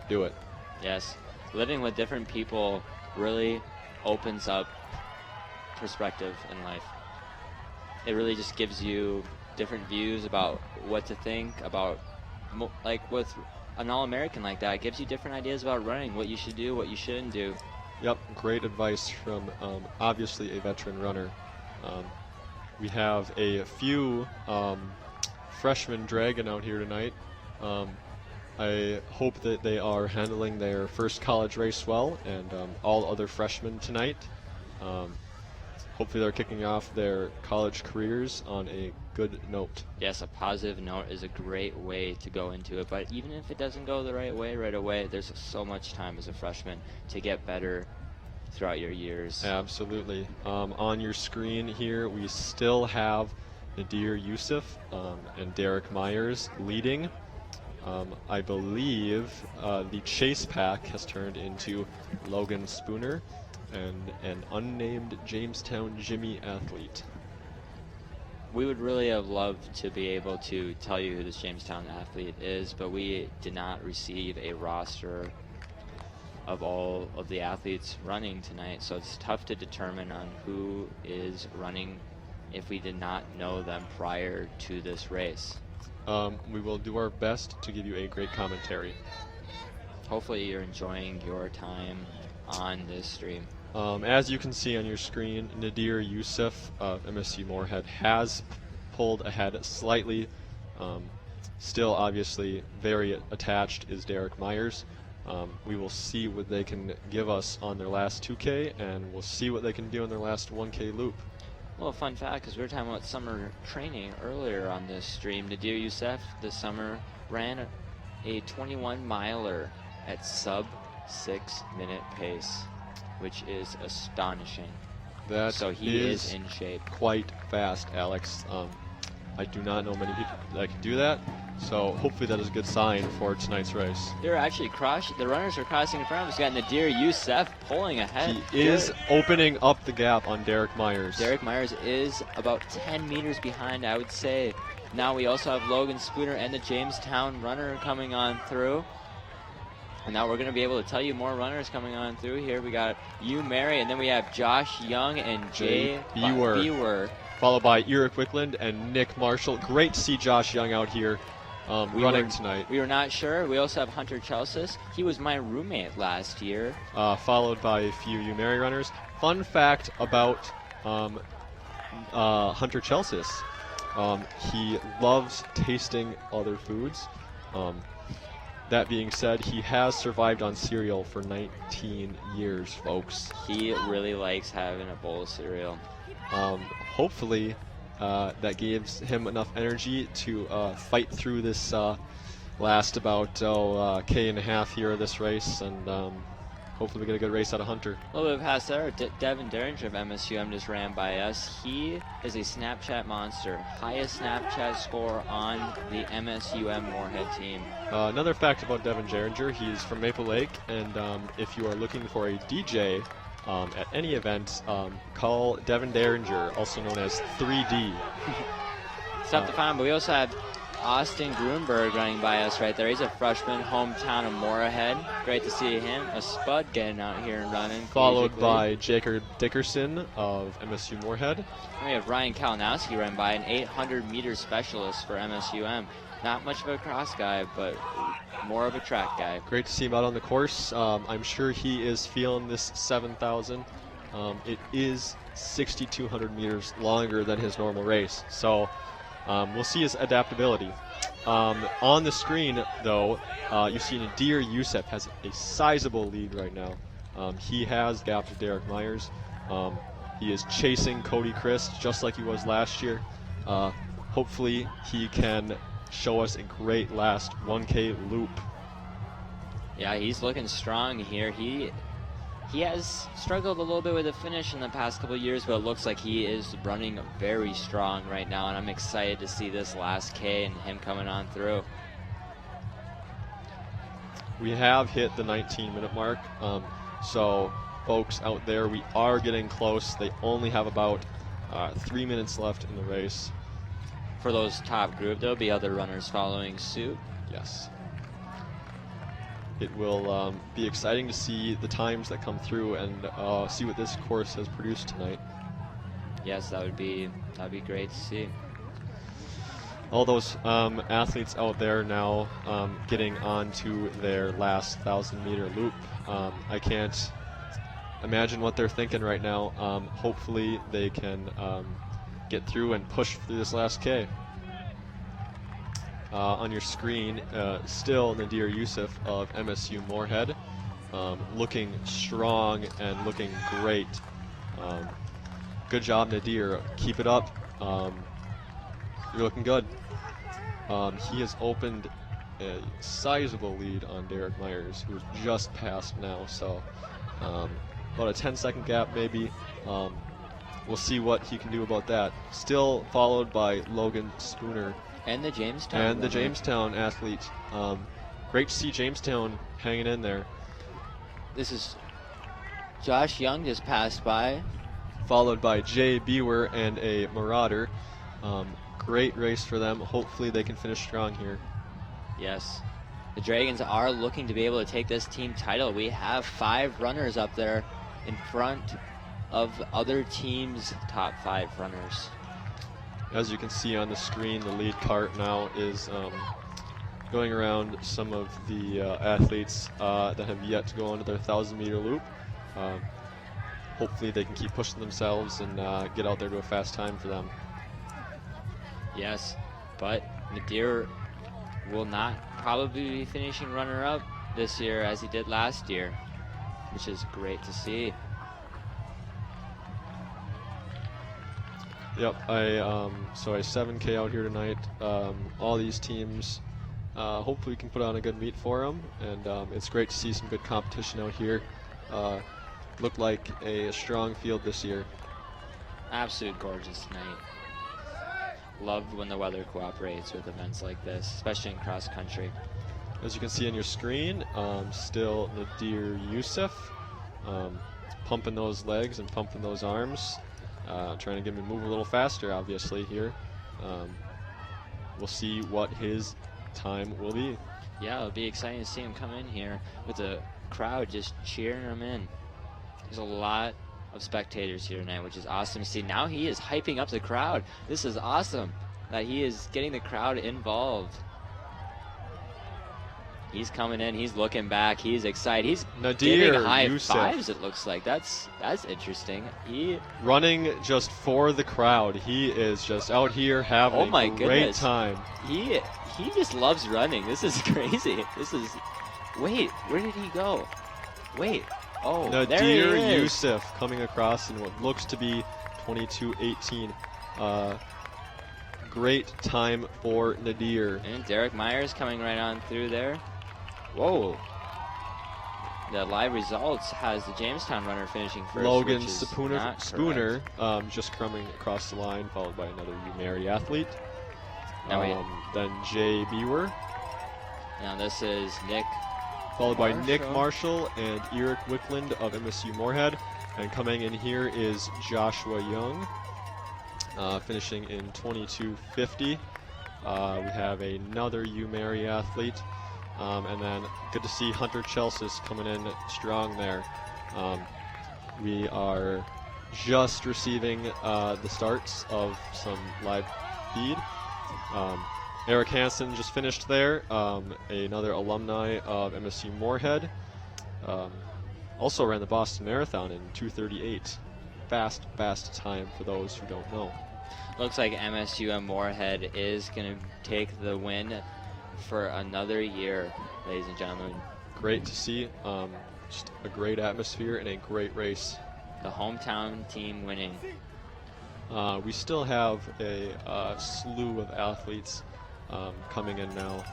A: do it.
B: Yes. Living with different people really opens up perspective in life. It really just gives you different views about what to think about, like with an All-American like that, it gives you different ideas about running, what you should do, what you shouldn't do.
A: Yep, great advice from obviously a veteran runner. We have a few freshman Dragon out here tonight. I hope that they are handling their first college race well, and all other freshmen tonight. Hopefully they're kicking off their college careers on a good note.
B: Yes, a positive note is a great way to go into it, but even if it doesn't go the right away, there's so much time as a freshman to get better throughout your years.
A: Absolutely. On your screen here, we still have Nadir Youssef and Derek Myers leading. I believe the chase pack has turned into Logan Spooner and an unnamed Jamestown Jimmy athlete.
B: We would really have loved to be able to tell you who this Jamestown athlete is, but we did not receive a roster of all of the athletes running tonight, so it's tough to determine on who is running if we did not know them prior to this race.
A: We will do our best to give you a great commentary.
B: Hopefully you're enjoying your time on this stream.
A: As you can see on your screen, Nadir Youssef of MSU Moorhead has pulled ahead slightly. Still obviously very attached is Derek Myers. We will see what they can give us on their last 2K, and we'll see what they can do on their last 1K loop.
B: Well, fun fact, because we were talking about summer training earlier on this stream, Nadir Youssef this summer ran a 21 miler at sub 6-minute pace, which is astonishing. So he is in shape.
A: Quite fast, Alex. I do not know many people that can do that, so hopefully that is a good sign for tonight's race.
B: They're actually the runners are crossing in front of us. Got Nadir Youssef pulling ahead.
A: He is opening up the gap on Derek Myers.
B: Derek Myers is about 10 meters behind, I would say. Now we also have Logan Spooner and the Jamestown runner coming on through. And now we're going to be able to tell you more runners coming on through here. We got you, Mary, and then we have Josh Young and Jay Bewer.
A: Followed by Eric Wickland and Nick Marshall. Great to see Josh Young out here running tonight.
B: We were not sure. We also have Hunter Chelsis. He was my roommate last year.
A: Followed by a few UMary runners. Fun fact about Hunter Chelsis. He loves tasting other foods. That being said, he has survived on cereal for 19 years, folks.
B: He really likes having a bowl of cereal.
A: Hopefully that gives him enough energy to fight through this last about K and a half here of this race, and hopefully we get a good race out of Hunter.
B: A little bit past there, Devin Derringer of MSUM just ran by us. He is a Snapchat monster. Highest Snapchat score on the MSUM Moorhead team.
A: Another fact about Devin Derringer, he's from Maple Lake, and if you are looking for a DJ at any event, call Devin Derringer, also known as 3D.
B: It's tough to find, but we also have Austin Grunberg running by us right there. He's a freshman, hometown of Moorhead. Great to see him. A spud getting out here and running.
A: Followed by Jacob Dickerson of MSU Moorhead.
B: And we have Ryan Kalinowski running by, an 800-meter specialist for MSUM. Not much of a cross guy, but more of a track guy.
A: Great to see him out on the course. I'm sure he is feeling this 7,000. It is 6,200 meters longer than his normal race, so we'll see his adaptability. On the screen, though, you see Nadir Youssef has a sizable lead right now. He has gapped to Derek Myers. He is chasing Cody Christ just like he was last year. Hopefully he can show us a great last 1K loop.
B: Yeah, he's looking strong here. He has struggled a little bit with the finish in the past couple of years, but it looks like he is running very strong right now, and I'm excited to see this last K and him coming on through.
A: We have hit the 19-minute mark, so folks out there, we are getting close. They only have about 3 minutes left in the race.
B: For those top group, there'll be other runners following suit.
A: Yes. It will be exciting to see the times that come through and see what this course has produced tonight.
B: Yes, that'd be great to see.
A: All those athletes out there now getting onto their last 1,000-meter loop. I can't imagine what they're thinking right now. Hopefully they can get through and push through this last K. On your screen, still Nadir Youssef of MSU Moorhead, looking strong and looking great. Good job, Nadir. Keep it up. You're looking good. He has opened a sizable lead on Derek Myers, who's just passed now, so about a 10-second gap maybe. We'll see what he can do about that. Still followed by Logan Spooner.
B: And the Jamestown.
A: And the Jamestown athlete. Great to see Jamestown hanging in there.
B: This is Josh Young just passed by.
A: Followed by Jay Bewer and a Marauder. Great race for them. Hopefully they can finish strong here.
B: Yes. The Dragons are looking to be able to take this team title. We have 5 runners up there in front of other teams' top 5 runners.
A: As you can see on the screen, the lead cart now is going around some of the athletes that have yet to go onto their 1,000-meter loop. Hopefully they can keep pushing themselves and get out there to a fast time for them.
B: Yes, but Nadir will not probably be finishing runner-up this year as he did last year, which is great to see.
A: Yep. So a 7K out here tonight. All these teams, hopefully we can put on a good meet for them, and it's great to see some good competition out here. Looked like a strong field this year.
B: Absolute gorgeous night. Love when the weather cooperates with events like this, especially in cross country.
A: As you can see on your screen, still Nadir Youssef, pumping those legs and pumping those arms, trying to get him to move a little faster, obviously, here. We'll see what his time will be.
B: Yeah, it'll be exciting to see him come in here with the crowd just cheering him in. There's a lot of spectators here tonight, which is awesome to see. Now he is hyping up the crowd. This is awesome that he is getting the crowd involved. He's coming in, he's looking back, he's excited. He's
A: Nadir
B: giving high
A: Youssef.
B: fives, it looks like. That's interesting. He
A: Running just for the crowd. He is just out here having
B: Oh my
A: a great
B: goodness.
A: time.
B: he just loves running. This is crazy. Wait, where did he go? Wait. Oh, there he
A: Nadir
B: is.
A: Youssef coming across in what looks to be 22:18. Great time for Nadir.
B: And Derek Myers coming right on through there. Whoa. The live results has the Jamestown runner finishing first.
A: Logan
B: which is
A: Spooner
B: not
A: just coming across the line, followed by another UMary athlete.
B: Now we-
A: Then Jay Bewer,
B: correct. Now this is Nick.
A: followed by Nick
B: Marshall.
A: Marshall and Eric Wickland of MSU Moorhead. And coming in here is Joshua Young, finishing in 22:50. We have another UMary athlete. And then good to see Hunter Chelsis coming in strong there. We are just receiving the starts of some live feed. Eric Hansen just finished there, another alumni of MSU Moorhead. Also ran the Boston Marathon in 2:38. Fast time for those who don't know.
B: Looks like MSUM Moorhead is going to take the win for another year, ladies and gentlemen.
A: Great to see. Just a great atmosphere and a great race.
B: The hometown team winning.
A: We still have a slew of athletes coming in now.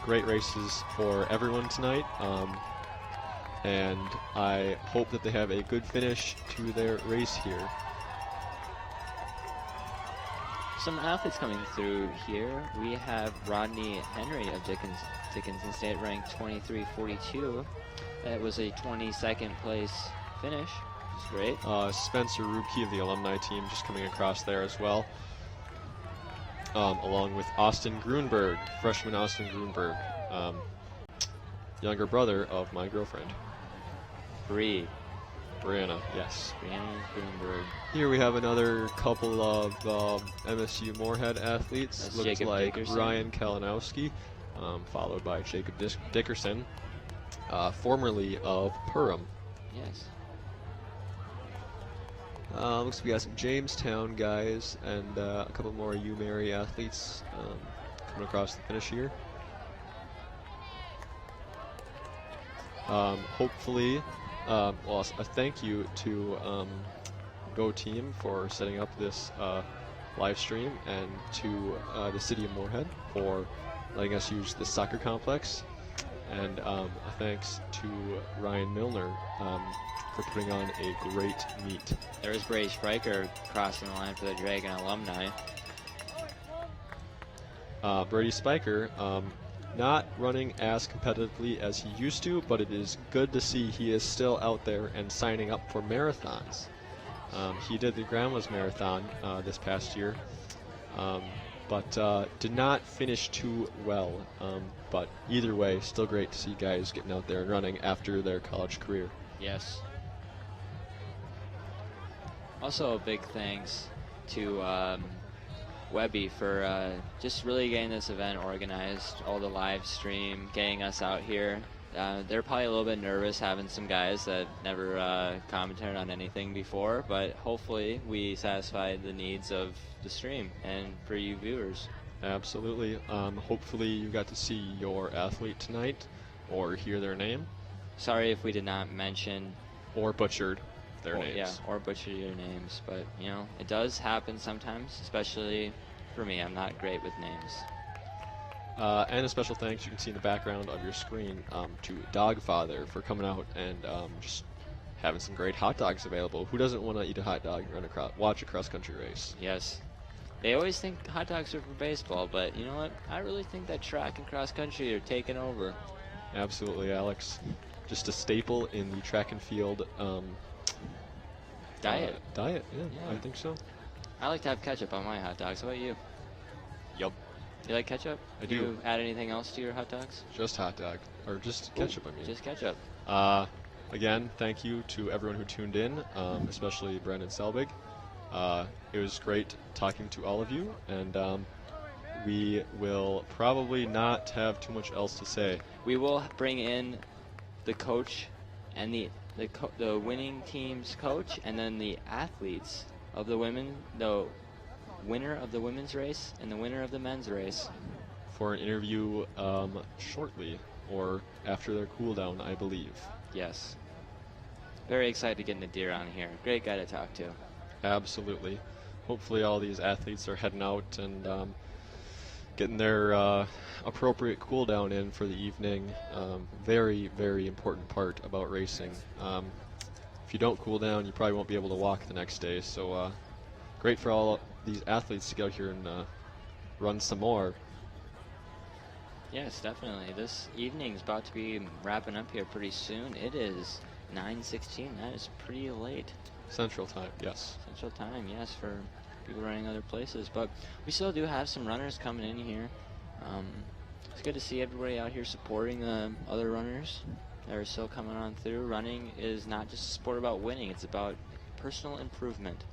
A: Great races for everyone tonight. And I hope that they have a good finish to their race here.
B: Some athletes coming through here. We have Rodney Henry of Dickinson State, ranked 23:42. That was a 22nd place finish, which is great.
A: Spencer Rubke of the alumni team just coming across there as well. Along with Austin Grunberg, freshman Austin Grunberg, younger brother of my girlfriend. Brianna, yes.
B: Brianna Grunberg.
A: Here we have another couple of MSU Moorhead athletes.
B: That's
A: Looks
B: Jacob
A: like
B: Dickerson.
A: Ryan Kalinowski, followed by Jacob Dickerson, formerly of Perham.
B: Yes.
A: Looks like we got some Jamestown guys and a couple more UMary athletes coming across the finish here. Hopefully, well, a thank you to Go Team for setting up this live stream, and to the City of Moorhead for letting us use the soccer complex, and a thanks to Ryan Milner for putting on a great meet.
B: There's Brady Spriker crossing the line for the Dragon alumni.
A: Brady Spiker, not running as competitively as he used to, but it is good to see he is still out there and signing up for marathons. He did the Grandma's Marathon this past year, but did not finish too well. But either way, still great to see guys getting out there and running after their college career.
B: Yes. Also, a big thanks to Webby for just really getting this event organized, all the live stream, getting us out here. They're probably a little bit nervous having some guys that never commented on anything before, but hopefully we satisfied the needs of the stream and for you viewers.
A: Absolutely. Hopefully you got to see your athlete tonight or hear their name.
B: Sorry if we did not mention
A: Or butchered. their names.
B: Yeah, or butcher your names. But, you know, it does happen sometimes, especially for me. I'm not great with names.
A: And a special thanks, you can see in the background of your screen, to Dogfather for coming out and just having some great hot dogs available. Who doesn't want to eat a hot dog and watch a cross-country race?
B: Yes. They always think hot dogs are for baseball, but you know what? I really think that track and cross-country are taking over.
A: Absolutely, Alex. Just a staple in the track and field
B: Diet.
A: Diet, yeah,
B: Yeah.
A: I think so.
B: I like to have ketchup on my hot dogs. How about you?
A: Yup.
B: You like ketchup?
A: I
B: do.
A: do.
B: You add anything else to your hot dogs?
A: Just hot dog. Or just ketchup, I mean.
B: Just ketchup.
A: Again, thank you to everyone who tuned in, especially Brandon Selbig. It was great talking to all of you, and we will probably not have too much else to say.
B: We will bring in the coach and the winning team's coach, and then the athletes of the women, the winner of the women's race and the winner of the men's race,
A: For an interview shortly, or after their cool down, I believe.
B: Yes. Very excited to get Nadir on here. Great guy to talk to.
A: Absolutely. Hopefully all these athletes are heading out and getting their appropriate cool down in for the evening. Very, very important part about racing. If you don't cool down, you probably won't be able to walk the next day. So great for all these athletes to get out here and run some more.
B: Yes, definitely. This evening's about to be wrapping up here pretty soon. It is 9:16. That is pretty late.
A: Central time, yes.
B: Central time, yes, for people running other places. But we still do have some runners coming in here. It's good to see everybody out here supporting the other runners that are still coming on through. Running is not just a sport about winning. It's about personal improvement.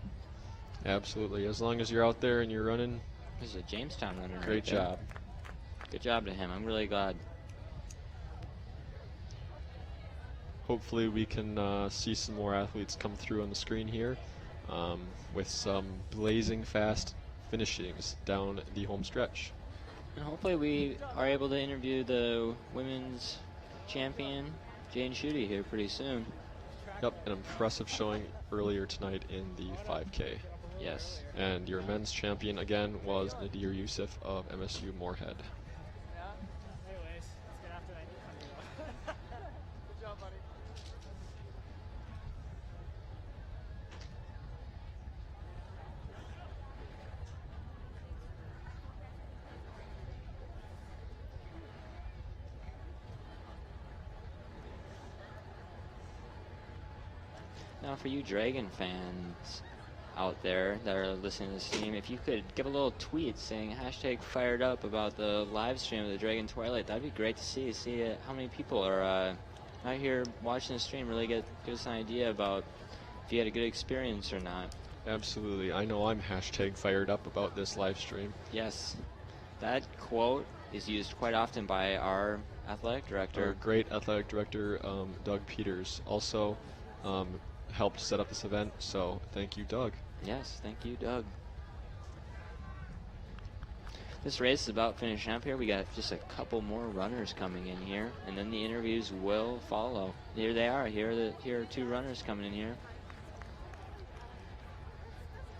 A: Absolutely. As long as you're out there and you're running,
B: This is a Jamestown runner.
A: great
B: right there.
A: job.
B: Good job to him. I'm really glad.
A: Hopefully we can see some more athletes come through on the screen here with some blazing fast finishings down the home stretch.
B: And hopefully we are able to interview the women's champion, Jane Schutte, here pretty soon.
A: Yep, an impressive showing earlier tonight in the 5K.
B: Yes.
A: And your men's champion again was Nadir Youssef of MSU Moorhead.
F: Anyways, let's get after that. Good job, buddy.
B: Now for you Dragon fans out there that are listening to this stream, if you could give a little tweet saying #fired up about the live stream of the Dragon Twilight, that'd be great to see. How many people are out here watching the stream. Really give us an idea about if you had a good experience or not.
A: Absolutely. I know I'm #fired up about this live stream.
B: Yes. That quote is used quite often by our athletic director.
A: Our great athletic director, Doug Peters, also helped set up this event, so thank you, Doug.
B: Yes, thank you, Doug. This race is about finishing up here. We got just a couple more runners coming in here, and then the interviews will follow. Here they are. Here are two runners coming in here.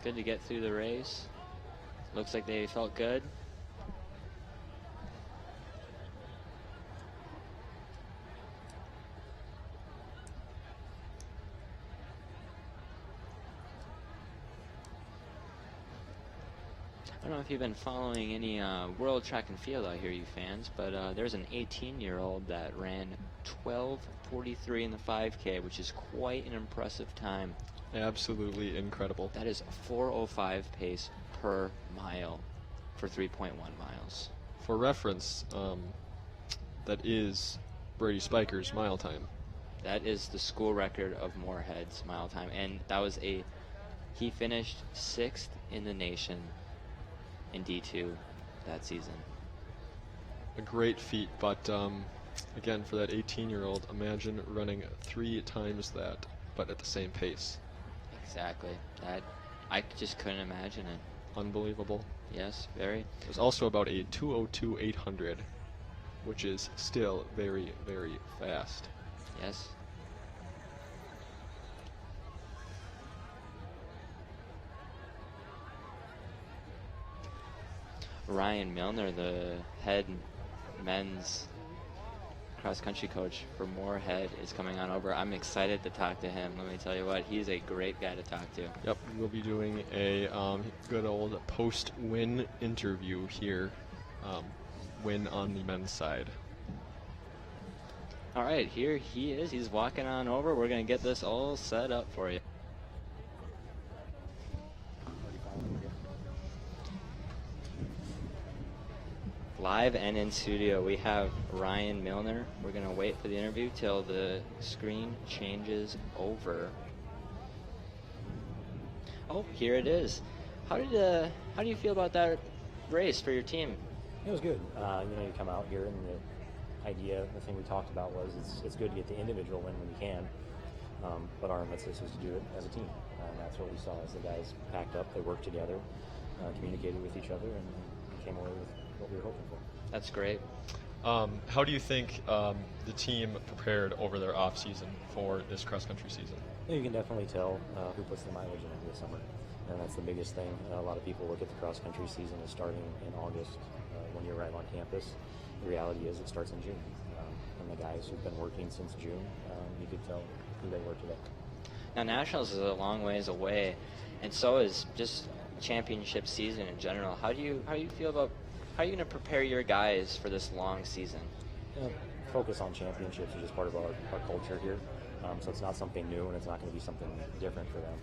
B: Good to get through the race. Looks like they felt good. I don't know if you've been following any World Track and Field out here, you fans, but there's an 18-year-old that ran 12:43 in the 5K, which is quite an impressive time.
A: Absolutely incredible.
B: That is a 4:05 pace per mile for 3.1 miles.
A: For reference, that is Brady Spiker's mile time.
B: That is the school record of Moorhead's mile time, and that was he finished 6th in the nation in D2 that season.
A: A great feat, but again, for that 18-year-old, imagine running 3 times that, but at the same pace.
B: Exactly. That I just couldn't imagine it.
A: Unbelievable.
B: Yes, very.
A: There's also about a 2:02.800, which is still very, very fast.
B: Yes. Ryan Milner, the head men's cross-country coach for Moorhead, is coming on over. I'm excited to talk to him. Let me tell you what, he's a great guy to talk to.
A: Yep, we'll be doing a good old post-win interview here. Win on the men's side.
B: All right, here he is. He's walking on over. We're going to get this all set up for you. Live and in studio, we have Ryan Milner. We're going to wait for the interview till the screen changes over. Oh, here it is. How do you feel about that race for your team?
G: It was good. You come out here, and the thing we talked about was it's good to get the individual win when you can, but our emphasis was to do it as a team. And that's what we saw as the guys packed up, they worked together, communicated with each other, and came away with what we were hoping for.
B: That's great.
A: How do you think the team prepared over their off season for this cross-country season?
G: You can definitely tell who puts the mileage in over the summer, and that's the biggest thing. A lot of people look at the cross-country season as starting in August when you arrive on campus. The reality is it starts in June, and the guys who've been working since June, you could tell who they were today.
B: Now, Nationals is a long ways away, and so is just championship season in general. How do you feel about how are you going to prepare your guys for this long season?
G: Focus on championships is just part of our culture here. So it's not something new, and it's not going to be something different for them.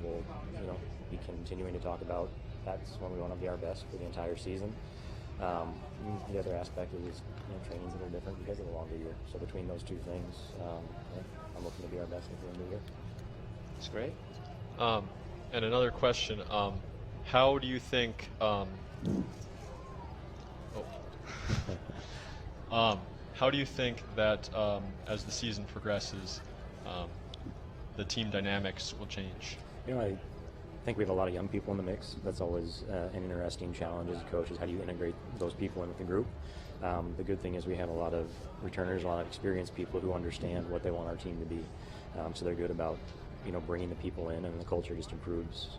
G: We'll be continuing to talk about that's when we want to be our best for the entire season. The other aspect is training's a little different because of the longer year. So between those two things, I'm looking to be our best at the end of the year.
B: That's great.
A: And another question, how do you think how do you think that as the season progresses, the team dynamics will change?
G: I think we have a lot of young people in the mix. That's always an interesting challenge as a coach, is how do you integrate those people in with the group. The good thing is we have a lot of returners, a lot of experienced people who understand what they want our team to be. So they're good about bringing the people in, and the culture just improves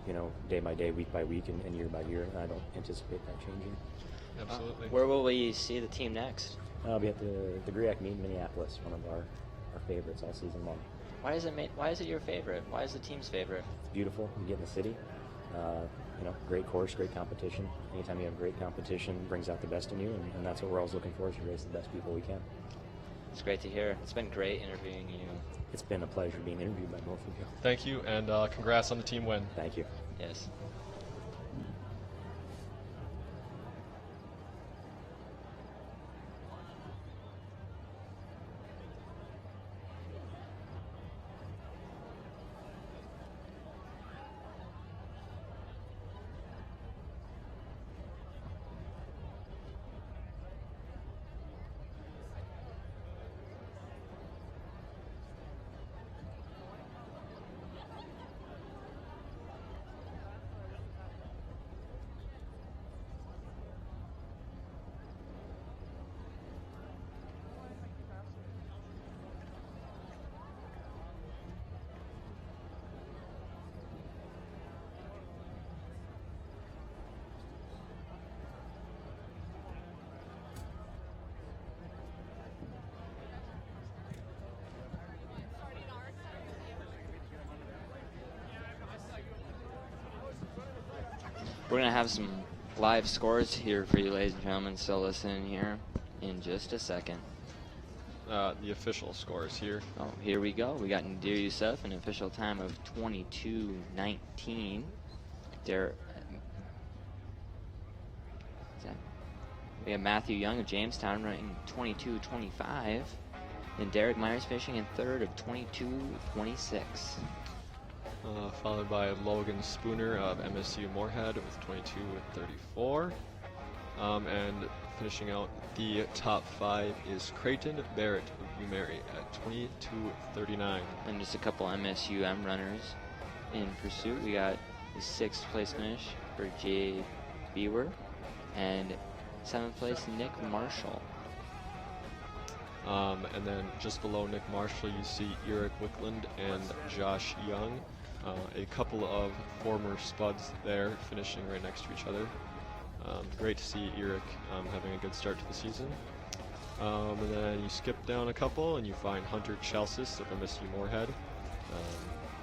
G: day by day, week by week, and year by year. And I don't anticipate that changing.
A: Absolutely.
B: Where will we see the team next?
G: I'll be at the GRIAC meet in Minneapolis, one of our favorites all season long.
B: Why is it your favorite? Why is the team's favorite?
G: It's beautiful. You get in the city. Great course, great competition. Anytime you have great competition, brings out the best in you, and that's what we're always looking for, is to raise the best people we can.
B: It's great to hear. It's been great interviewing you.
G: It's been a pleasure being interviewed by both of you.
A: Thank you, and congrats on the team win.
G: Thank you.
B: Yes. We're going to have some live scores here for you, ladies and gentlemen, so listen here in just a second.
A: The official scores here.
B: Oh, here we go. We got Nadir Youssef, an official time of 22:19. We have Matthew Young of Jamestown running 22:25. And Derek Myers finishing in third of 22:26.
A: Followed by Logan Spooner of MSU Moorhead with 22:34. And finishing out the top five is Creighton Barrett of UMary at 22:39.
B: And just a couple MSUM runners in pursuit. We got the 6th place finish for Jay Beaver and 7th place Nick Marshall.
A: And then just below Nick Marshall, you see Eric Wickland and Josh Young. A couple of former spuds there finishing right next to each other. Great to see Eric having a good start to the season. And then you skip down a couple and you find Hunter Chelsis of MSU Moorhead.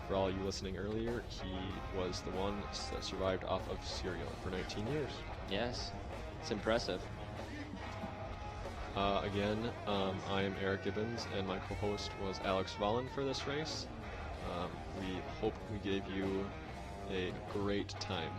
A: For all you listening earlier, he was the one that survived off of cereal for 19 years.
B: Yes, it's impressive.
A: Again, I am Eric Gibbons, and my co-host was Alex Vollen for this race. We hope we gave you a great time.